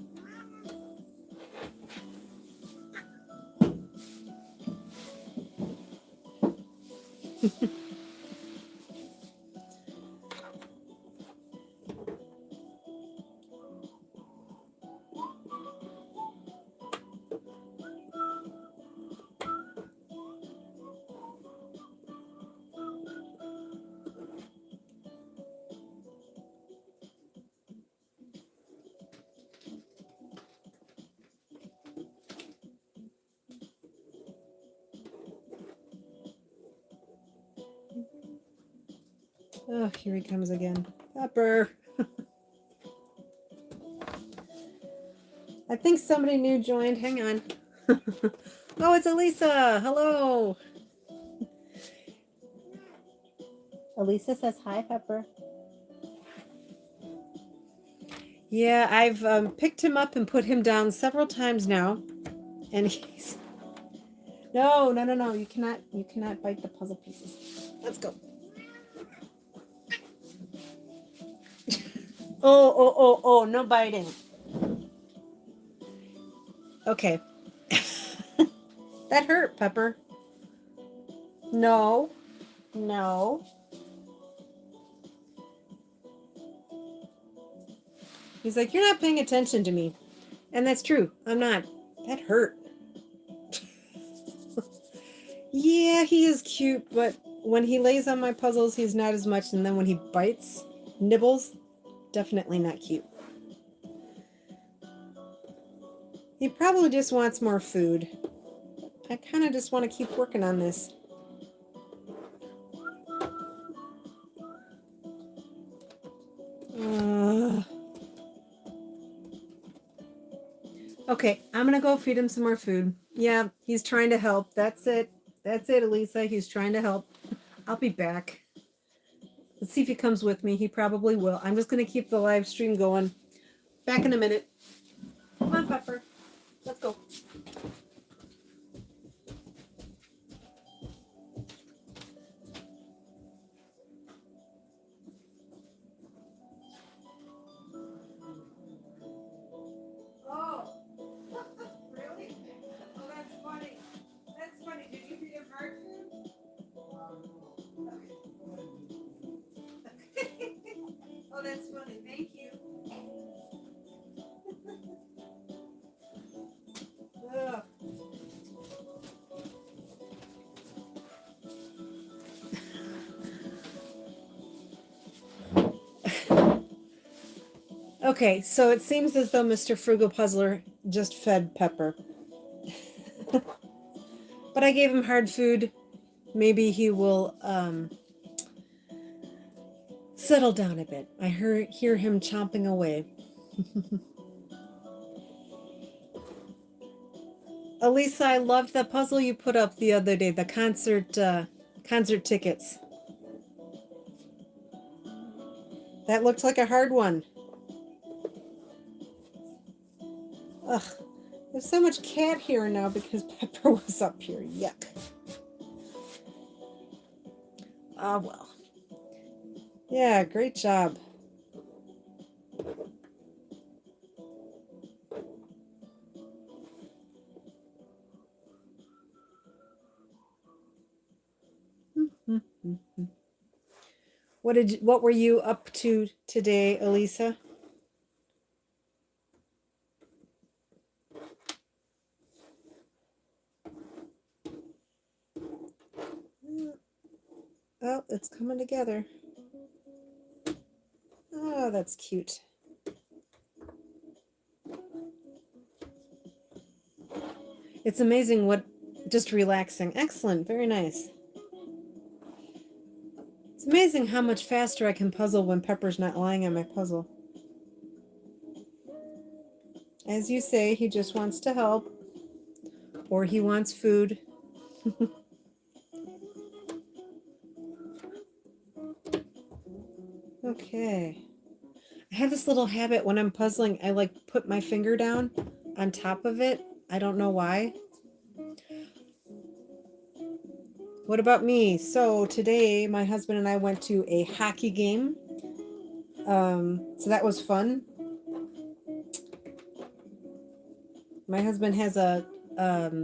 Oh, here he comes again. Pepper. I think somebody new joined. Hang on. Oh, it's Elisa. Hello. Elisa says hi, Pepper. Yeah, I've picked him up and put him down several times now, and he's no. You cannot bite the puzzle pieces. Let's go. Oh, no biting. Okay. That hurt, Pepper. No. He's like, you're not paying attention to me. And that's true. I'm not. That hurt. Yeah, he is cute, but when he lays on my puzzles, he's not as much. And then when he bites, nibbles, definitely not cute. He probably just wants more food. I kind of just want to keep working on this. Okay, I'm going to go feed him some more food. Yeah, he's trying to help. That's it, Elisa. He's trying to help. I'll be back. Let's see if he comes with me. He probably will. I'm just going to keep the live stream going. Back in a minute. Come on, Pepper. Let's go. Oh, really? Oh, that's funny. That's funny. Did you feed him hard food? Oh, that's funny. Thank you. Ugh. Okay, so it seems as though Mr. Frugal Puzzler just fed Pepper. But I gave him hard food. Maybe he will settle down a bit. I hear him chomping away. Elisa, I loved the puzzle you put up the other day, the concert tickets. That looked like a hard one. Ugh, there's so much cat hair now because Pepper was up here. Yuck. Ah, well. Yeah, great job. What were you up to today, Elisa? Oh, it's coming together. Oh, that's cute. It's amazing what just relaxing. Excellent, very nice. It's amazing how much faster I can puzzle when Pepper's not lying on my puzzle. As you say, he just wants to help, or he wants food. Okay. I have this little habit when I'm puzzling, I like put my finger down on top of it. I don't know why. What about me? So today, my husband and I went to a hockey game. So that was fun. My husband has a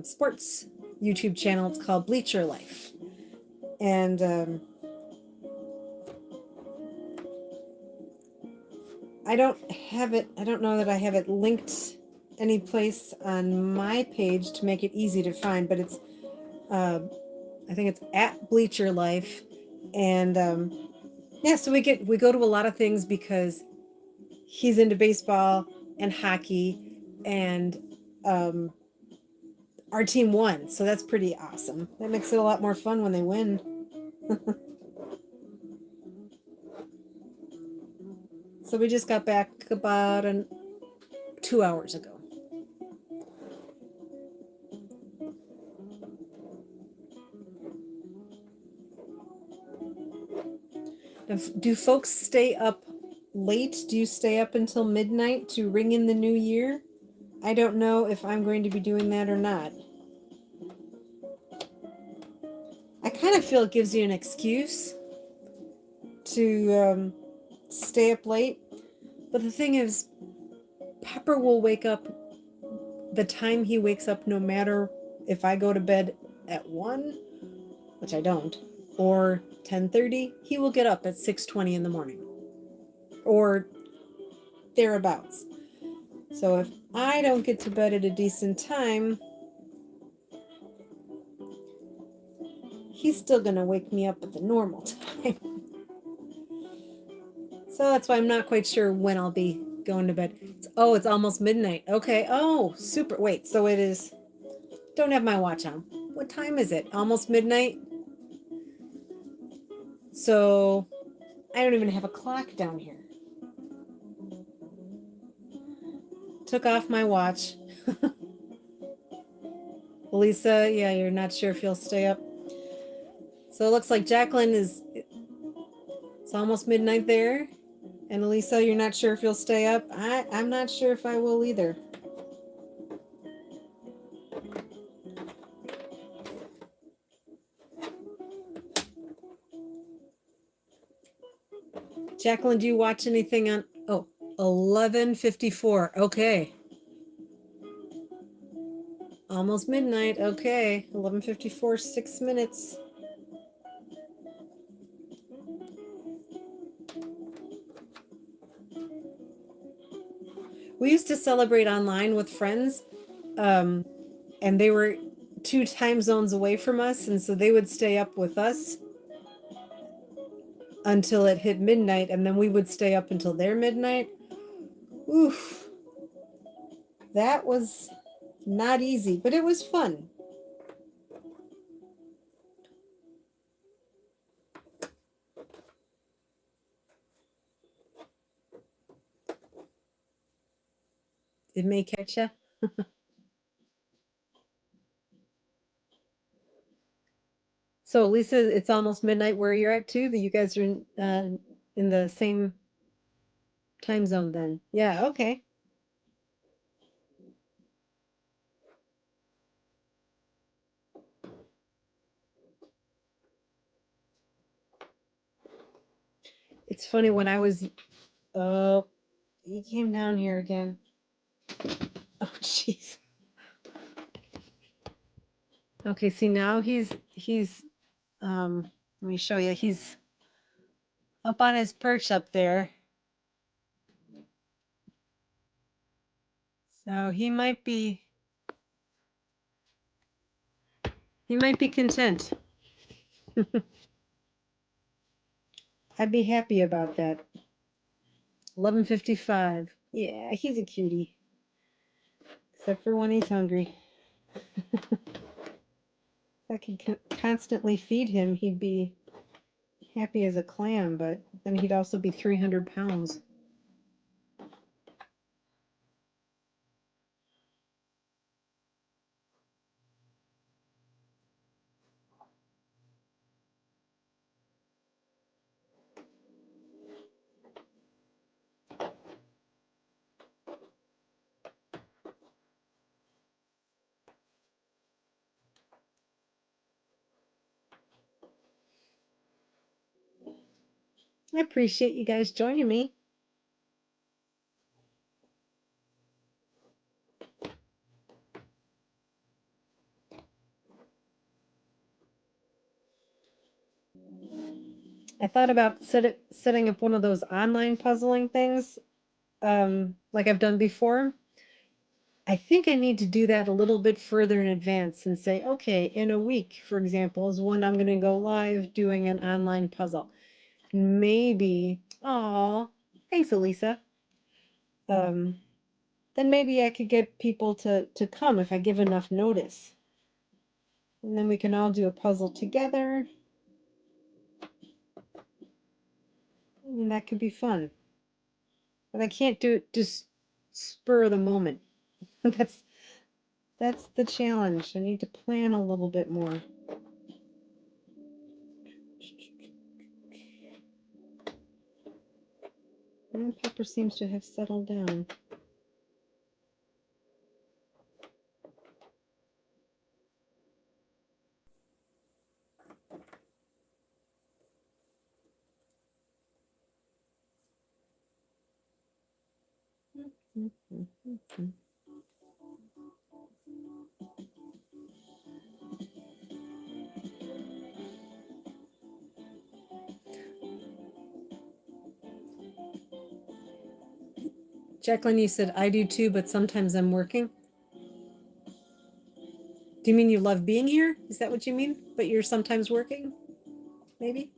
sports YouTube channel. It's called Bleacher Life. And I don't know that I have it linked any place on my page to make it easy to find, but it's I think it's at Bleacher Life. And yeah, so we go to a lot of things because he's into baseball and hockey, and our team won, so that's pretty awesome. That makes it a lot more fun when they win. So we just got back about 2 hours ago. Do folks stay up late? Do you stay up until midnight to ring in the new year? I don't know if I'm going to be doing that or not. I kind of feel it gives you an excuse to stay up late. But the thing is, Pepper will wake up the time he wakes up, no matter if I go to bed at 1, which I don't, or 10:30, he will get up at 6:20 in the morning or thereabouts. So if I don't get to bed at a decent time, he's still going to wake me up at the normal time. So that's why I'm not quite sure when I'll be going to bed. It's almost midnight. Okay. Oh, super. Wait, so it is. Don't have my watch on. What time is it? Almost midnight? So I don't even have a clock down here. Took off my watch. Lisa, yeah, you're not sure if you'll stay up. So it looks like Jacqueline it's almost midnight there. And Elisa, you're not sure if you'll stay up. I'm not sure if I will either. Jacqueline, do you watch anything on 11:54? Okay. Almost midnight. Okay. 11:54, 6 minutes. We used to celebrate online with friends, and they were 2 time zones away from us, and so they would stay up with us until it hit midnight, and then we would stay up until their midnight. Oof. That was not easy, but it was fun. It may catch you. So, Lisa, it's almost midnight where you're at too. That you guys are in the same time zone then. Yeah, okay. It's funny when I was oh, he came down here again. Oh, jeez. Okay, see now he's let me show you. He's up on his perch up there. So he might be content. I'd be happy about that. 11:55. Yeah, he's a cutie. Except for when he's hungry. If I could constantly feed him, he'd be happy as a clam, but then he'd also be 300 pounds. I appreciate you guys joining me. I thought about setting up one of those online puzzling things, like I've done before. I think I need to do that a little bit further in advance and say, okay, in a week, for example, is when I'm going to go live doing an online puzzle. Maybe, oh, thanks, Elisa. Um, then maybe I could get people to come if I give enough notice. And then we can all do a puzzle together. And that could be fun. But I can't do it just spur of the moment. That's the challenge. I need to plan a little bit more. And Pepper seems to have settled down. Jacqueline, you said I do too, but sometimes I'm working. Do you mean you love being here? Is that what you mean? But you're sometimes working? Maybe?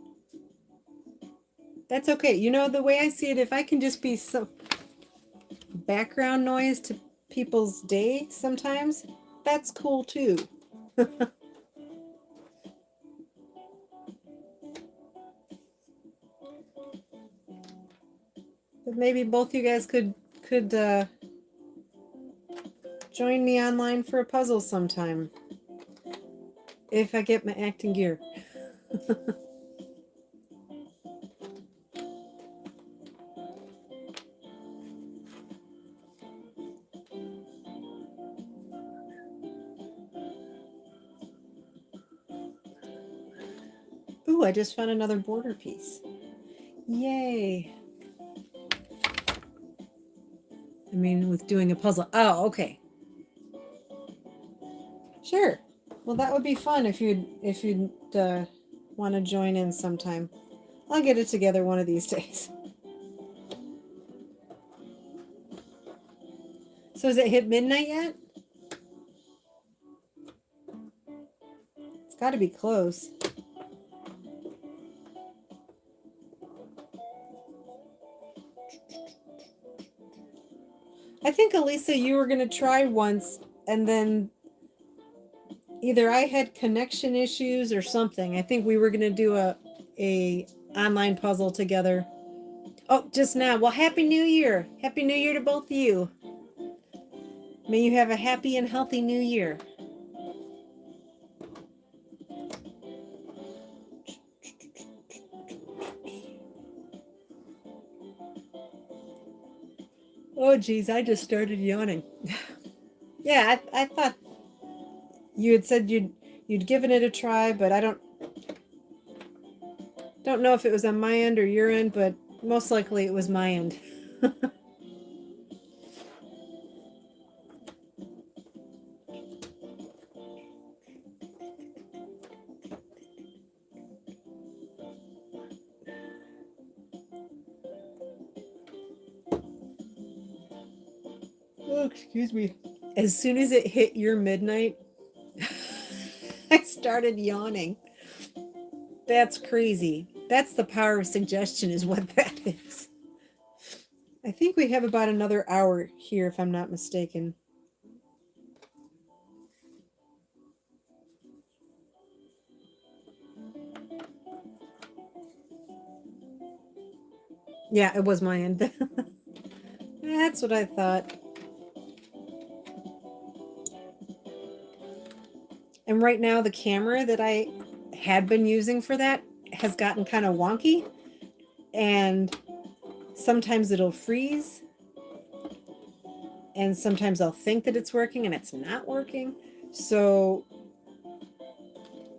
That's okay. You know, the way I see it, if I can just be some background noise to people's day sometimes, that's cool too. But maybe both you guys could join me online for a puzzle sometime. If I get my acting gear. Ooh, I just found another border piece. Yay. I mean, with doing a puzzle. Oh, okay. Sure. Well, that would be fun if you'd want to join in sometime. I'll get it together one of these days. So has it hit midnight yet? It's got to be close. I think, Elisa, you were going to try once, and then either I had connection issues or something. I think we were going to do a online puzzle together. Oh, just now. Well, Happy New Year. Happy New Year to both of you. May you have a happy and healthy new year. Oh, geez, I just started yawning. Yeah, I thought you had said you'd given it a try, but I don't know if it was on my end or your end, but most likely it was my end. Oh, excuse me. As soon as it hit your midnight, I started yawning. That's crazy. That's the power of suggestion is what that is. I think we have about another hour here, if I'm not mistaken. Yeah, it was my end. That's what I thought. And right now, the camera that I had been using for that has gotten kind of wonky. And sometimes it'll freeze. And sometimes I'll think that it's working and it's not working. So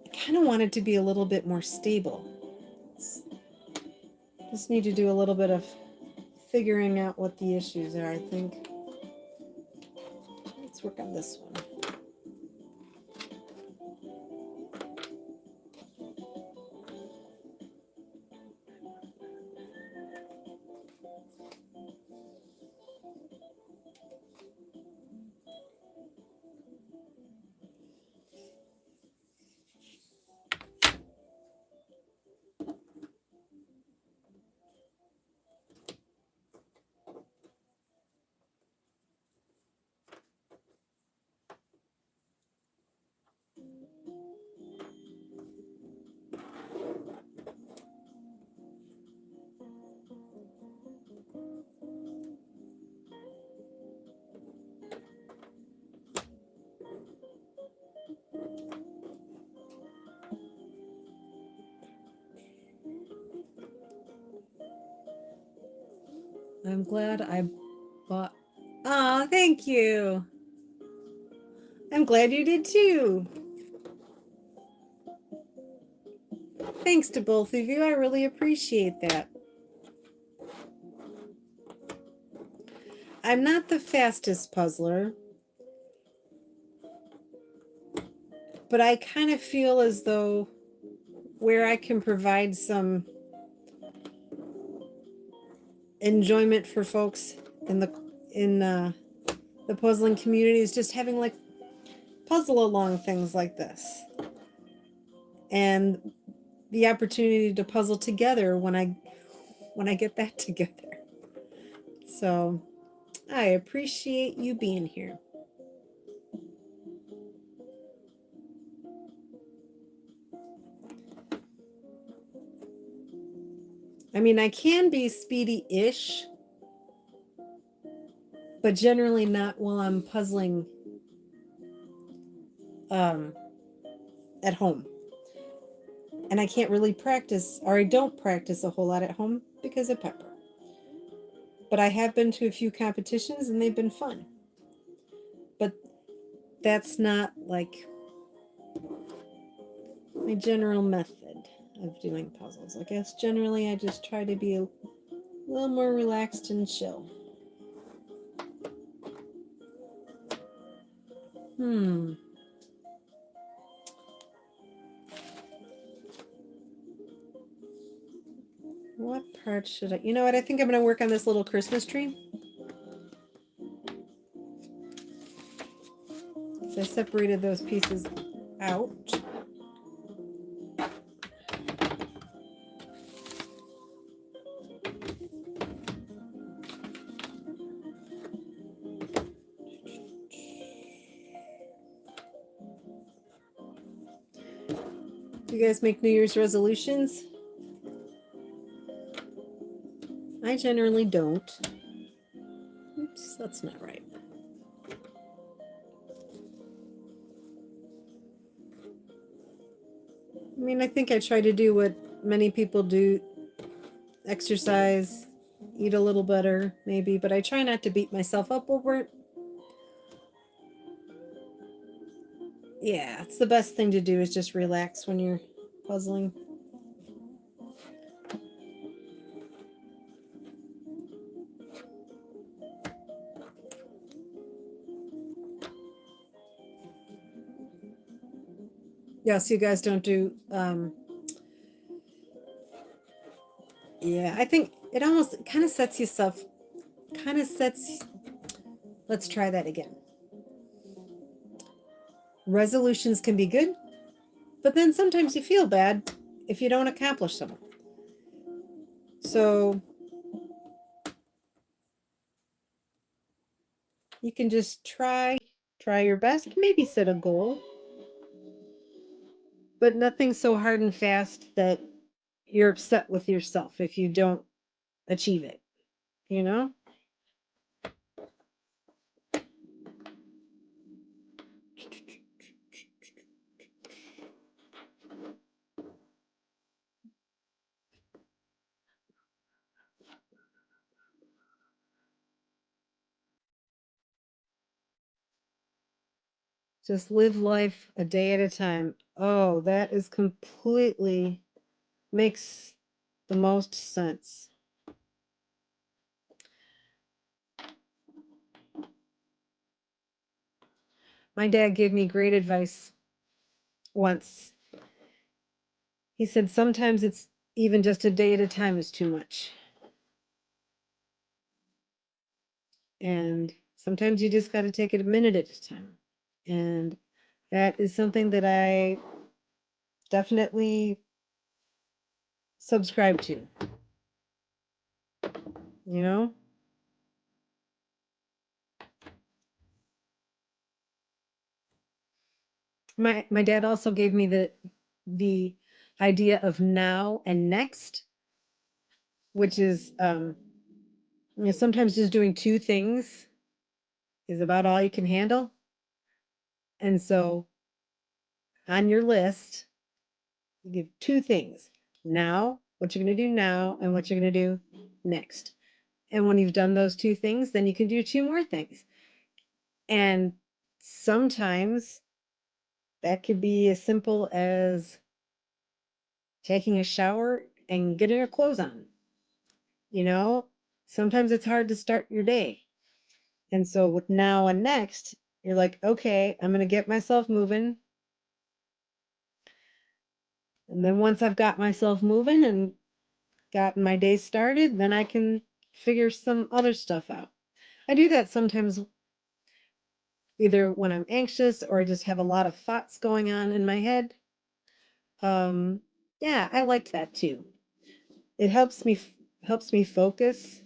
I kind of want it to be a little bit more stable. Just need to do a little bit of figuring out what the issues are, I think. Let's work on this one. I'm glad I bought. Oh, thank you. I'm glad you did too. Thanks to both of you. I really appreciate that. I'm not the fastest puzzler, but I kind of feel as though where I can provide some enjoyment for folks in the puzzling community is just having like puzzle along things like this, and the opportunity to puzzle together when I get that together. So I appreciate you being here. I mean, I can be speedy-ish, but generally not while I'm puzzling at home. And I can't really practice, or I don't practice a whole lot at home because of Pepper. But I have been to a few competitions and they've been fun. But that's not like my general method of doing puzzles. I guess generally I just try to be a little more relaxed and chill. What part should I... You know what? I think I'm going to work on this little Christmas tree. So I separated those pieces out. Do you guys make New Year's resolutions? I generally don't. Oops, that's not right. I mean, I think I try to do what many people do: exercise, eat a little better, maybe, but I try not to beat myself up over it. Yeah, it's the best thing to do is just relax when you're puzzling. Yeah, so you guys don't do yeah, I think it almost kind of sets yourself let's try that again. Resolutions can be good, but then sometimes you feel bad if you don't accomplish them. So you can just try your best, maybe set a goal, but nothing so hard and fast that you're upset with yourself if you don't achieve it, you know? Just live life a day at a time. Oh, that is completely makes the most sense. My dad gave me great advice once. He said sometimes it's even just a day at a time is too much. And sometimes you just got to take it a minute at a time. And that is something that I definitely subscribe to. You know? My dad also gave me the idea of now and next, which is you know, sometimes just doing two things is about all you can handle. And so on your list, you give two things: now, what you're going to do now, and what you're going to do next. And when you've done those two things, then you can do two more things. And sometimes that could be as simple as taking a shower and getting your clothes on. You know, sometimes it's hard to start your day. And so with now and next, you're like, okay, I'm going to get myself moving. And then once I've got myself moving and gotten my day started, then I can figure some other stuff out. I do that sometimes, either when I'm anxious or I just have a lot of thoughts going on in my head. Um, yeah, I like that too. It helps me focus.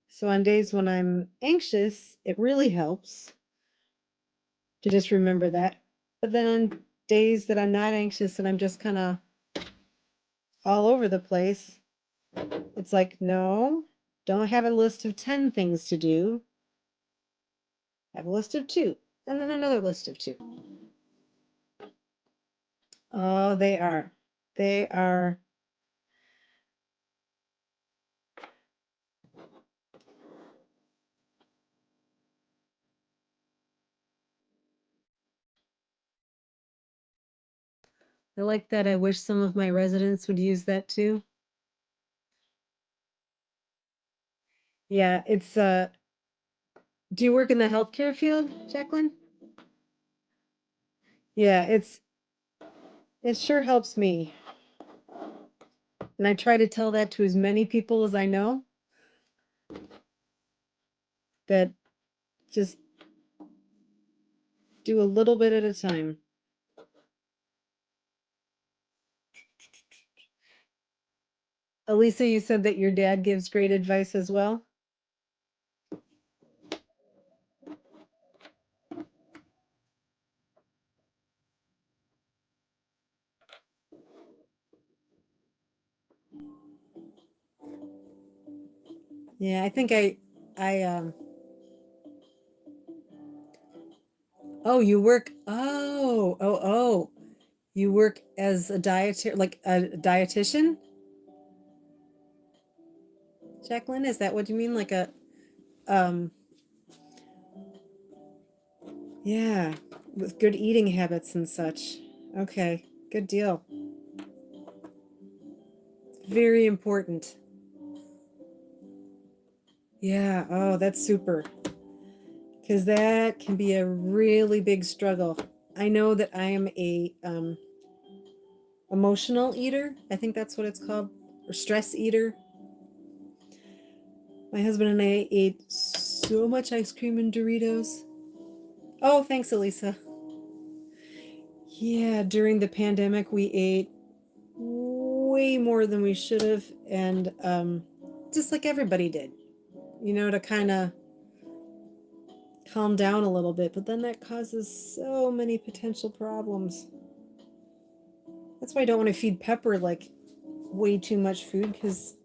So on days when I'm anxious, it really helps to just remember that. But then on days that I'm not anxious and I'm just kind of all over the place, it's like, no, don't have a list of 10 things to do. Have a list of two, and then another list of two. Oh, they are. They are. I like that. I wish some of my residents would use that too. Yeah, it's do you work in the healthcare field, Jacqueline? Yeah, it sure helps me. And I try to tell that to as many people as I know, that just do a little bit at a time. Elisa, you said that your dad gives great advice as well. Yeah, I think I oh, you work oh, you work as a dietary, like a dietitian? Jacqueline, is that what you mean? Like a um yeah, with good eating habits and such. Okay, good deal. Very important. Yeah, oh, that's super. Because that can be a really big struggle. I know that I am a emotional eater. I think that's what it's called, or stress eater. My husband and I ate so much ice cream and Doritos. Oh, thanks, Elisa. Yeah, during the pandemic, we ate way more than we should have, and just like everybody did, to kind of calm down a little bit. But then that causes so many potential problems. That's why I don't want to feed Pepper like way too much food, because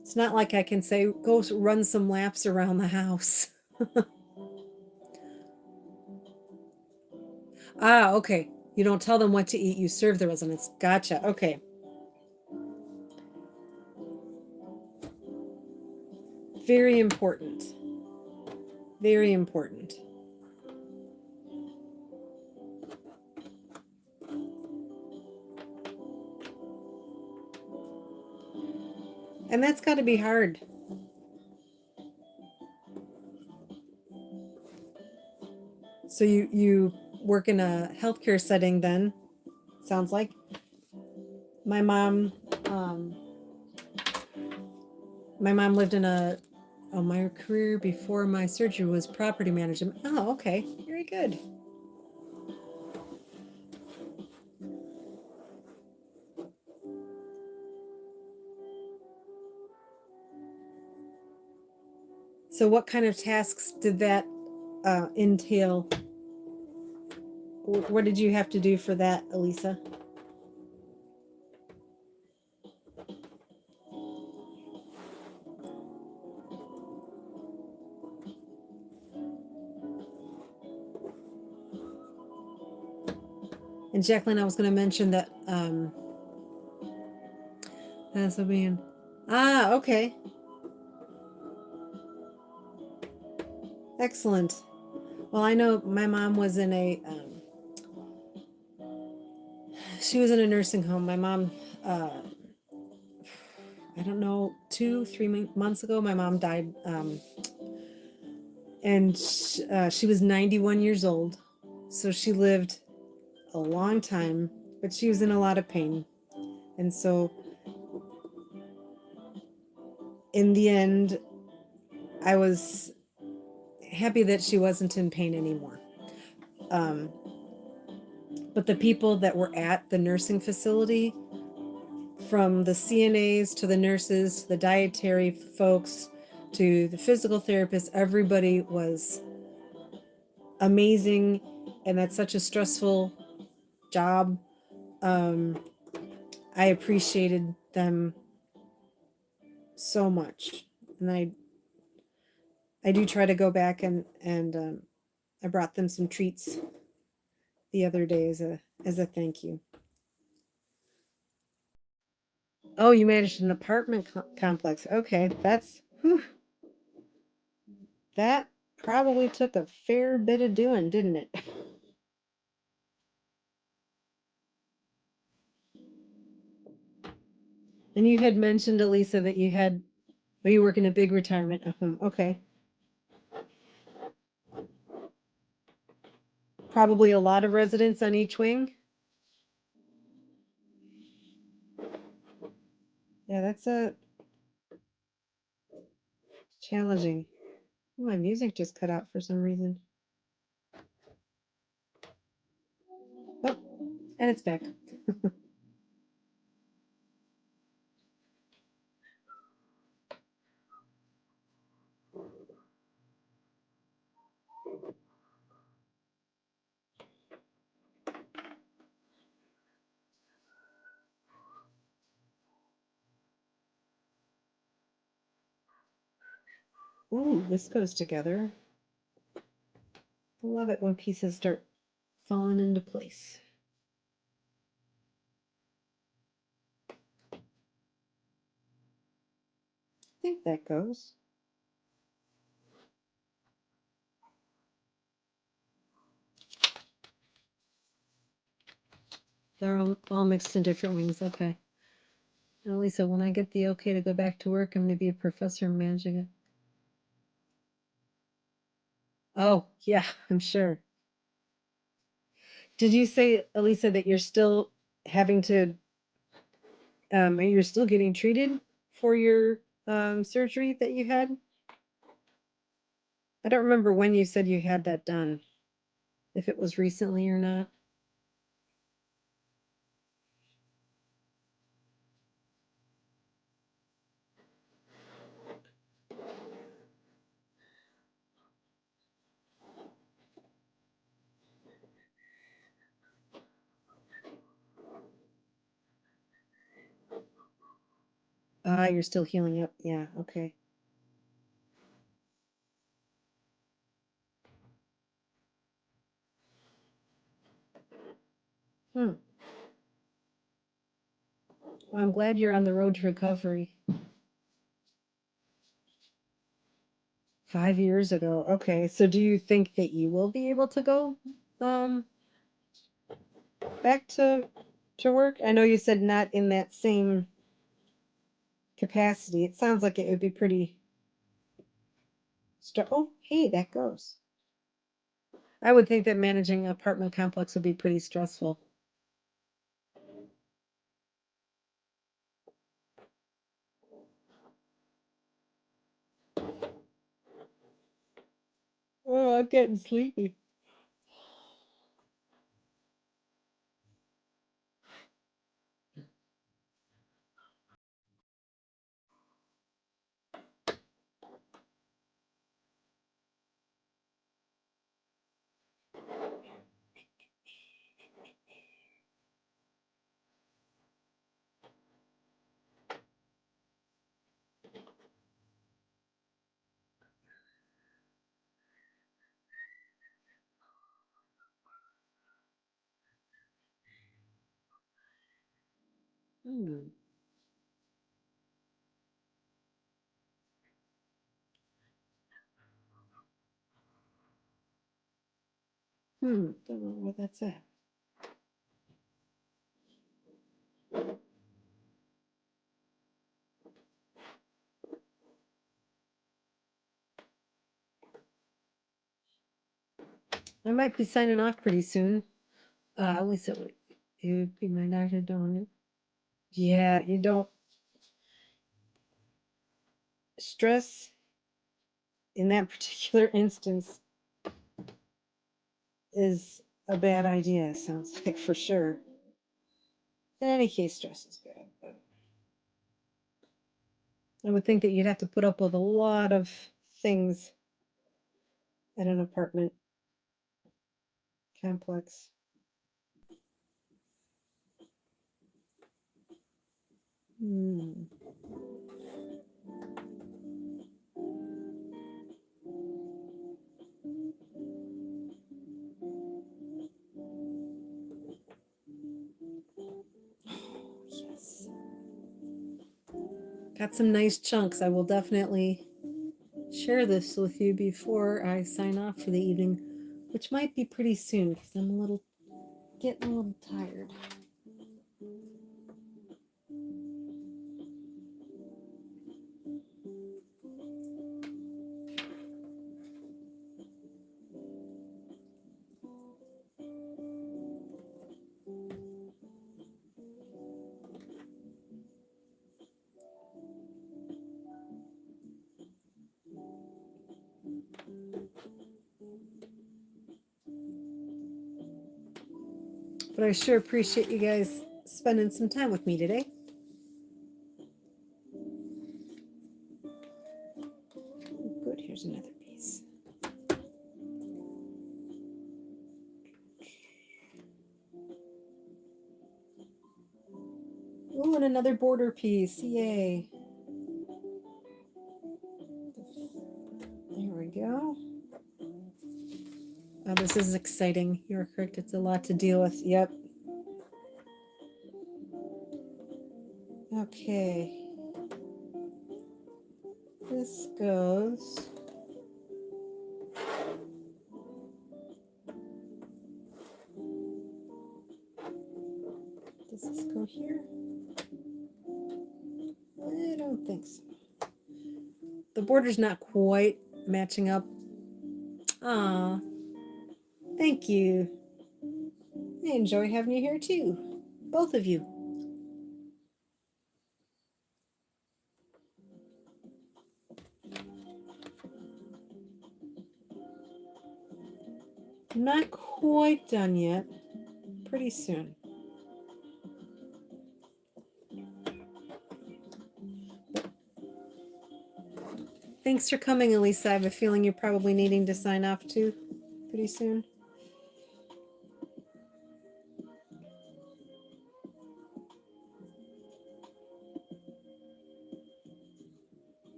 it's not like I can say, go run some laps around the house. Ah, okay. You don't tell them what to eat, you serve the residents. Gotcha. Okay. Very important. Very important. And that's got to be hard. So you work in a healthcare setting then, sounds like. My mom um my mom lived in a oh, my career before my surgery was property management. Oh, okay. Very good. So what kind of tasks did that entail? What did you have to do for that, Elisa? And Jacqueline, I was going to mention that that's a man. Ah, okay. Excellent. Well, I know my mom was in a she was in a nursing home. My mom I don't know, 2 3 months ago my mom died, and she was 91 years old, so she lived a long time, but she was in a lot of pain. And so in the end, I was happy that she wasn't in pain anymore. Um, but the people that were at the nursing facility, from the CNAs to the nurses to the dietary folks to the physical therapists, everybody was amazing. And that's such a stressful job. Um, I appreciated them so much. And I do try to go back and I brought them some treats the other day as a thank you. Oh, you managed an apartment complex. Okay, that's whew, that probably took a fair bit of doing, didn't it? And you had mentioned, Elisa, that well, you work in a big retirement home. Okay, probably a lot of residents on each wing. Yeah, that's a challenging. Oh, my music just cut out for some reason. Oh, and it's back. Ooh, this goes together. I love it when pieces start falling into place. I think that goes. They're all mixed in different wings. Okay. And Lisa, when I get the okay to go back to work, I'm going to be a professor managing it. Oh, yeah, I'm sure. Did you say, Elisa, that you're still having to, you're still getting treated for your surgery that you had? I don't remember when you said you had that done, if it was recently or not. Ah, you're still healing up. Yeah, okay. Hmm. Well, I'm glad you're on the road to recovery. 5 years ago. Okay. So do you think that you will be able to go um back to work? I know you said not in that same capacity. It sounds like it would be pretty oh, hey, that goes. I would think that managing an apartment complex would be pretty stressful. Oh, I'm getting sleepy. Hmm. Don't know where that's at. I might be signing off pretty soon. At least it would be my doctor doing it. Yeah, you don't stress in that particular instance is a bad idea, it sounds like, for sure. In any case, stress is bad. But I would think that you'd have to put up with a lot of things at an apartment complex. Hmm. Yes. Got some nice chunks. I will definitely share this with you before I sign off for the evening, which might be pretty soon because I'm getting a little tired. But I sure appreciate you guys spending some time with me today. Good, here's another piece. Oh, and another border piece. Yay. There we go. Oh, this is exciting. You're correct. It's a lot to deal with. Yep. Okay. This goes. Does this go here? I don't think so. The border's not quite matching up. Aw. Thank you. I enjoy having you here too. Both of you. Not quite done yet. Pretty soon. Thanks for coming, Elisa. I have a feeling you're probably needing to sign off too pretty soon.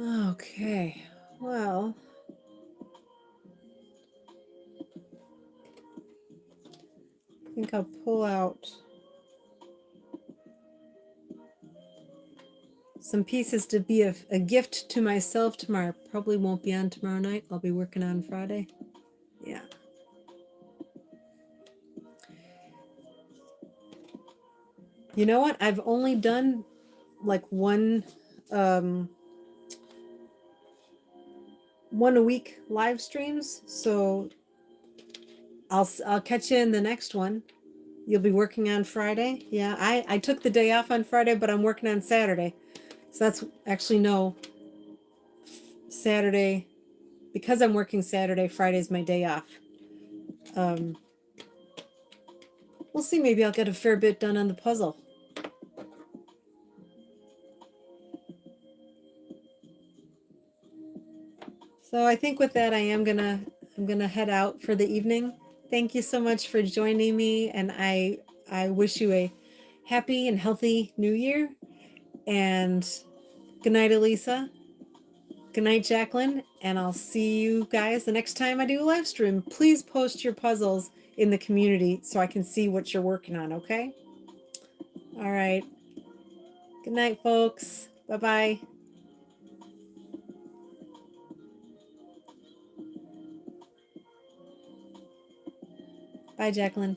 Okay, well, I think I'll pull out some pieces to be a gift to myself tomorrow. Probably won't be on tomorrow night. I'll be working on Friday. Yeah. You know what? I've only done like one a week live streams, so I'll catch you in the next one. You'll be working on Friday. Yeah, I took the day off on Friday, but I'm working on Saturday. So that's actually no Saturday, because I'm working Saturday, Friday's my day off. We'll see, maybe I'll get a fair bit done on the puzzle. So I think with that I'm gonna head out for the evening. Thank you so much for joining me, and I wish you a happy and healthy new year. And good night, Elisa. Good night, Jacqueline, and I'll see you guys the next time I do a live stream. Please post your puzzles in the community so I can see what you're working on, okay? All right. Good night, folks. Bye-bye. Bye, Jacqueline.